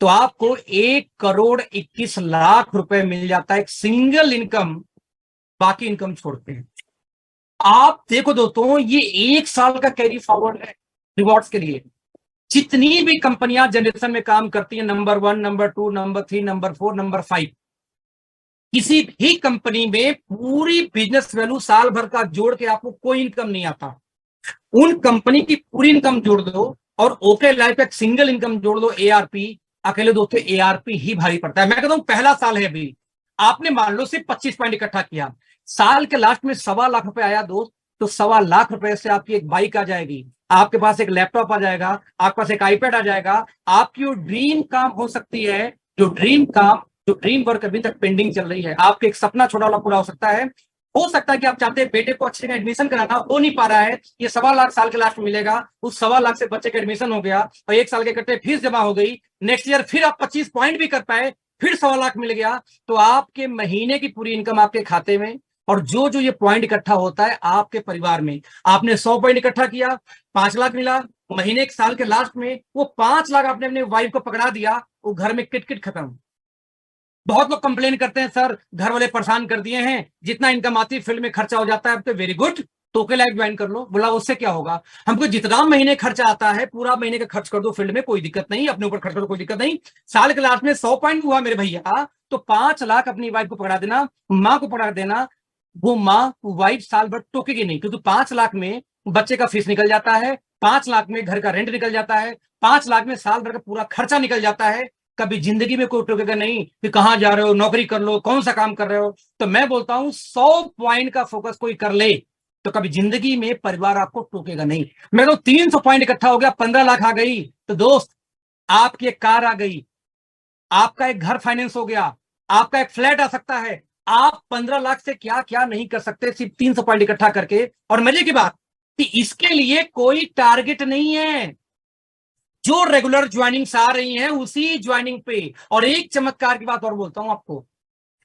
तो आपको 1,21,00,000 रुपए मिल जाता है, एक सिंगल इनकम, बाकी इनकम छोड़ते हैं। आप देखो दोस्तों, ये 1 साल का कैरी फॉरवर्ड है रिवॉर्ड्स के लिए। जितनी भी कंपनियां जनरेशन में काम करती हैं, number 1, number 2, number 3, number 4, number 5, किसी भी कंपनी में पूरी बिजनेस वैल्यू साल भर का जोड़ के आपको कोई इनकम नहीं आता। उन कंपनी की पूरी इनकम जोड़ दो और ओके लाइफ एक सिंगल इनकम जोड़ दो, ARP, अकेले दोस्तों ARP ही भारी पड़ता है। मैं कहता हूं पहला साल है अभी, आपने मान लो सिर्फ 25 पॉइंट इकट्ठा किया, साल के लास्ट में 1.25 लाख रुपए आया दोस्त, तो 1.25 लाख रुपए से आपकी एक बाइक आ जाएगी, आपके पास एक लैपटॉप आ जाएगा, आपके पास एक आईपैड आ जाएगा। आपकी जो ड्रीम काम हो सकती है, जो ड्रीम वर्क अभी तक पेंडिंग चल रही है, आपके एक सपना छोटा वाला पूरा हो सकता है। हो सकता है कि आप चाहते हैं बेटे को अच्छे जगह एडमिशन कराना, हो नहीं पा रहा है, ये 1.25 लाख साल के लास्ट में मिलेगा। उस 1.25 लाख से बच्चे का एडमिशन हो गया और 1 साल के इकट्ठे फीस जमा हो गई, नेक्स्ट ईयर फिर आप 25 पॉइंट भी कर पाए, फिर 1.25 लाख मिल गया, तो आपके महीने की पूरी इनकम आपके खाते में। और जो जो ये पॉइंट इकट्ठा होता है आपके परिवार में, आपने 100 पॉइंट इकट्ठा किया, 5 लाख मिला, महीने के साल के लास्ट में वो 5 लाख आपने अपने वाइफ को पकड़ा दिया, वो घर में किट खत्म। बहुत लोग कंप्लेन करते हैं, सर घर वाले परेशान कर दिए हैं, जितना इनकम आती है फील्ड में खर्चा हो जाता है। अब तो वेरी गुड, टोके लाइफ ज्वाइन कर लो। बोला उससे क्या होगा, हमको जितना महीने खर्चा आता है पूरा महीने का खर्च कर दो फील्ड में, कोई दिक्कत नहीं, अपने ऊपर खर्च करो, कोई दिक्कत नहीं। साल के लास्ट में 100 पॉइंट हुआ मेरे भैया, तो 5 लाख अपनी वाइफ को पकड़ा देना, माँ को पकड़ा देना। वो माँ वाइफ साल भर टोकेगी नहीं, क्योंकि 5 लाख में बच्चे का फीस निकल जाता है, 5 लाख में घर का रेंट निकल जाता है, 5 लाख में साल भर का पूरा खर्चा निकल जाता है। कभी जिंदगी में कोई टोकेगा नहीं कि कहां जा रहे हो, नौकरी कर लो, कौन सा काम कर रहे हो। तो मैं बोलता हूं 100 पॉइंट का फोकस कोई कर ले तो कभी जिंदगी में परिवार आपको टोकेगा नहीं। मैं तो 300 पॉइंट इकट्ठा हो गया, 15 लाख आ गई, तो दोस्त आपकी एक कार आ गई, आपका एक घर फाइनेंस हो गया, आपका एक फ्लैट आ सकता है। आप 15 लाख से क्या क्या नहीं कर सकते सिर्फ 300 पॉइंट इकट्ठा करके। और मजे की बात कि इसके लिए कोई टारगेट नहीं है, जो रेगुलर ज्वाइनिंग्स आ रही हैं उसी ज्वाइनिंग पे। और एक चमत्कार की बात और बोलता हूं आपको,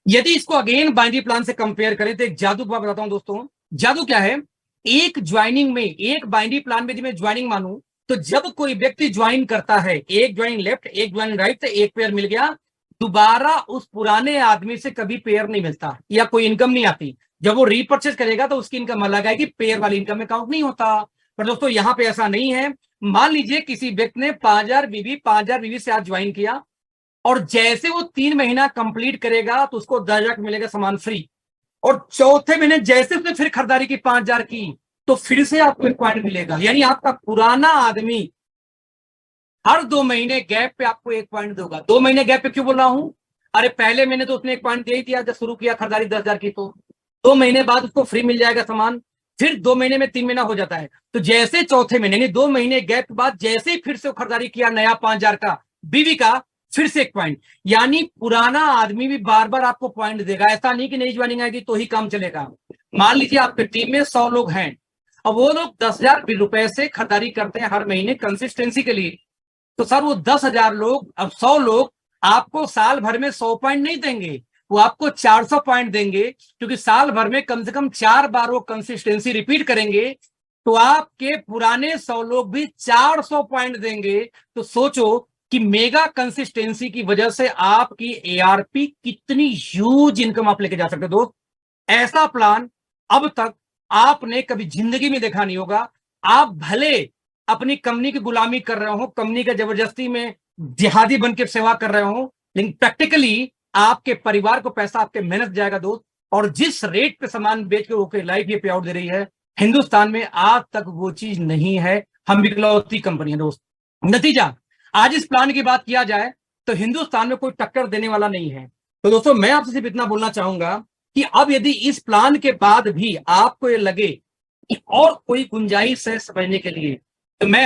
यदि इसको अगेन बाइनरी प्लान से कंपेयर करें तो एक जादू की बात बताता हूं दोस्तों। जादू क्या है, एक ज्वाइनिंग में, एक बाइनरी प्लान में यदि मैं ज्वाइनिंग मानूं तो जब कोई व्यक्ति ज्वाइन करता है, एक ज्वाइनिंग लेफ्ट एक ज्वाइनिंग राइट, तो एक पेयर मिल गया, दोबारा उस पुराने आदमी से कभी पेयर नहीं मिलता या कोई इनकम नहीं आती। जब वो रीपर्चेज करेगा तो उसकी इनकम अलग आएगी, पेयर वाली इनकम में काउंट नहीं होता। पर दोस्तों यहां पे ऐसा नहीं है। मान लीजिए किसी व्यक्ति ने 5,000 बीवी से आज ज्वाइन किया और जैसे वो 3 महीना कंप्लीट करेगा तो उसको 10,000 मिलेगा सामान फ्री। और चौथे महीने जैसे उसने फिर खरीदारी की 5,000 की तो फिर से आपको 1 पॉइंट मिलेगा। यानी आपका पुराना आदमी हर 2 महीने गैप पे आपको 1 पॉइंट देगा। 2 महीने गैप पे क्यों बोल रहा हूं, अरे पहले महीने तो उसने 1 पॉइंट दे ही दिया जब शुरू किया खरीदारी 10,000 की, तो 2 महीने बाद उसको फ्री मिल जाएगा सामान, फिर 2 महीने में 3 महीना हो जाता है। तो जैसे चौथे महीने यानी 2 महीने गैप के बाद जैसे ही फिर से खरीदारी किया नया 5,000 का बीवी का, फिर से 1 पॉइंट। यानी पुराना आदमी भी बार बार आपको पॉइंट देगा, ऐसा नहीं कि नई ज्वाइनिंग आएगी तो ही काम चलेगा। मान लीजिए आपकी टीम में 100 लोग हैं और वो लोग 10,000 रुपए से खरीदारी करते हैं हर महीने कंसिस्टेंसी के लिए, तो सर वो 10,000 लोग, अब 100 लोग आपको साल भर में 100 पॉइंट नहीं देंगे, वो आपको 400 पॉइंट देंगे, क्योंकि साल भर में कम से कम 4 बार वो कंसिस्टेंसी रिपीट करेंगे। तो आपके पुराने 100 लोग भी 400 पॉइंट देंगे। तो सोचो कि मेगा कंसिस्टेंसी की वजह से आपकी ARP कितनी ह्यूज इनकम आप लेके जा सकते हो दोस्त। ऐसा प्लान अब तक आपने कभी जिंदगी में देखा नहीं होगा। आप भले अपनी कंपनी की गुलामी कर रहे हो, कंपनी का जबरदस्ती में जिहादी बन के सेवा कर रहे हो, लेकिन प्रैक्टिकली आपके परिवार को पैसा आपके मेहनत जाएगा दोस्त। और जिस रेट पे सामान बेच के ओके लाइफ ये पे आउट दे रही है हिंदुस्तान में, आज तक वो चीज नहीं है। हम इकलौती कंपनी है दोस्त। नतीजा, आज इस प्लान की बात किया जाए तो हिंदुस्तान में कोई टक्कर देने वाला नहीं है। तो दोस्तों मैं आपसे सिर्फ इतना बोलना चाहूंगा कि अब यदि इस प्लान के बाद भी आपको ये लगे कि और कोई गुंजाइश है समझने के लिए, तो मैं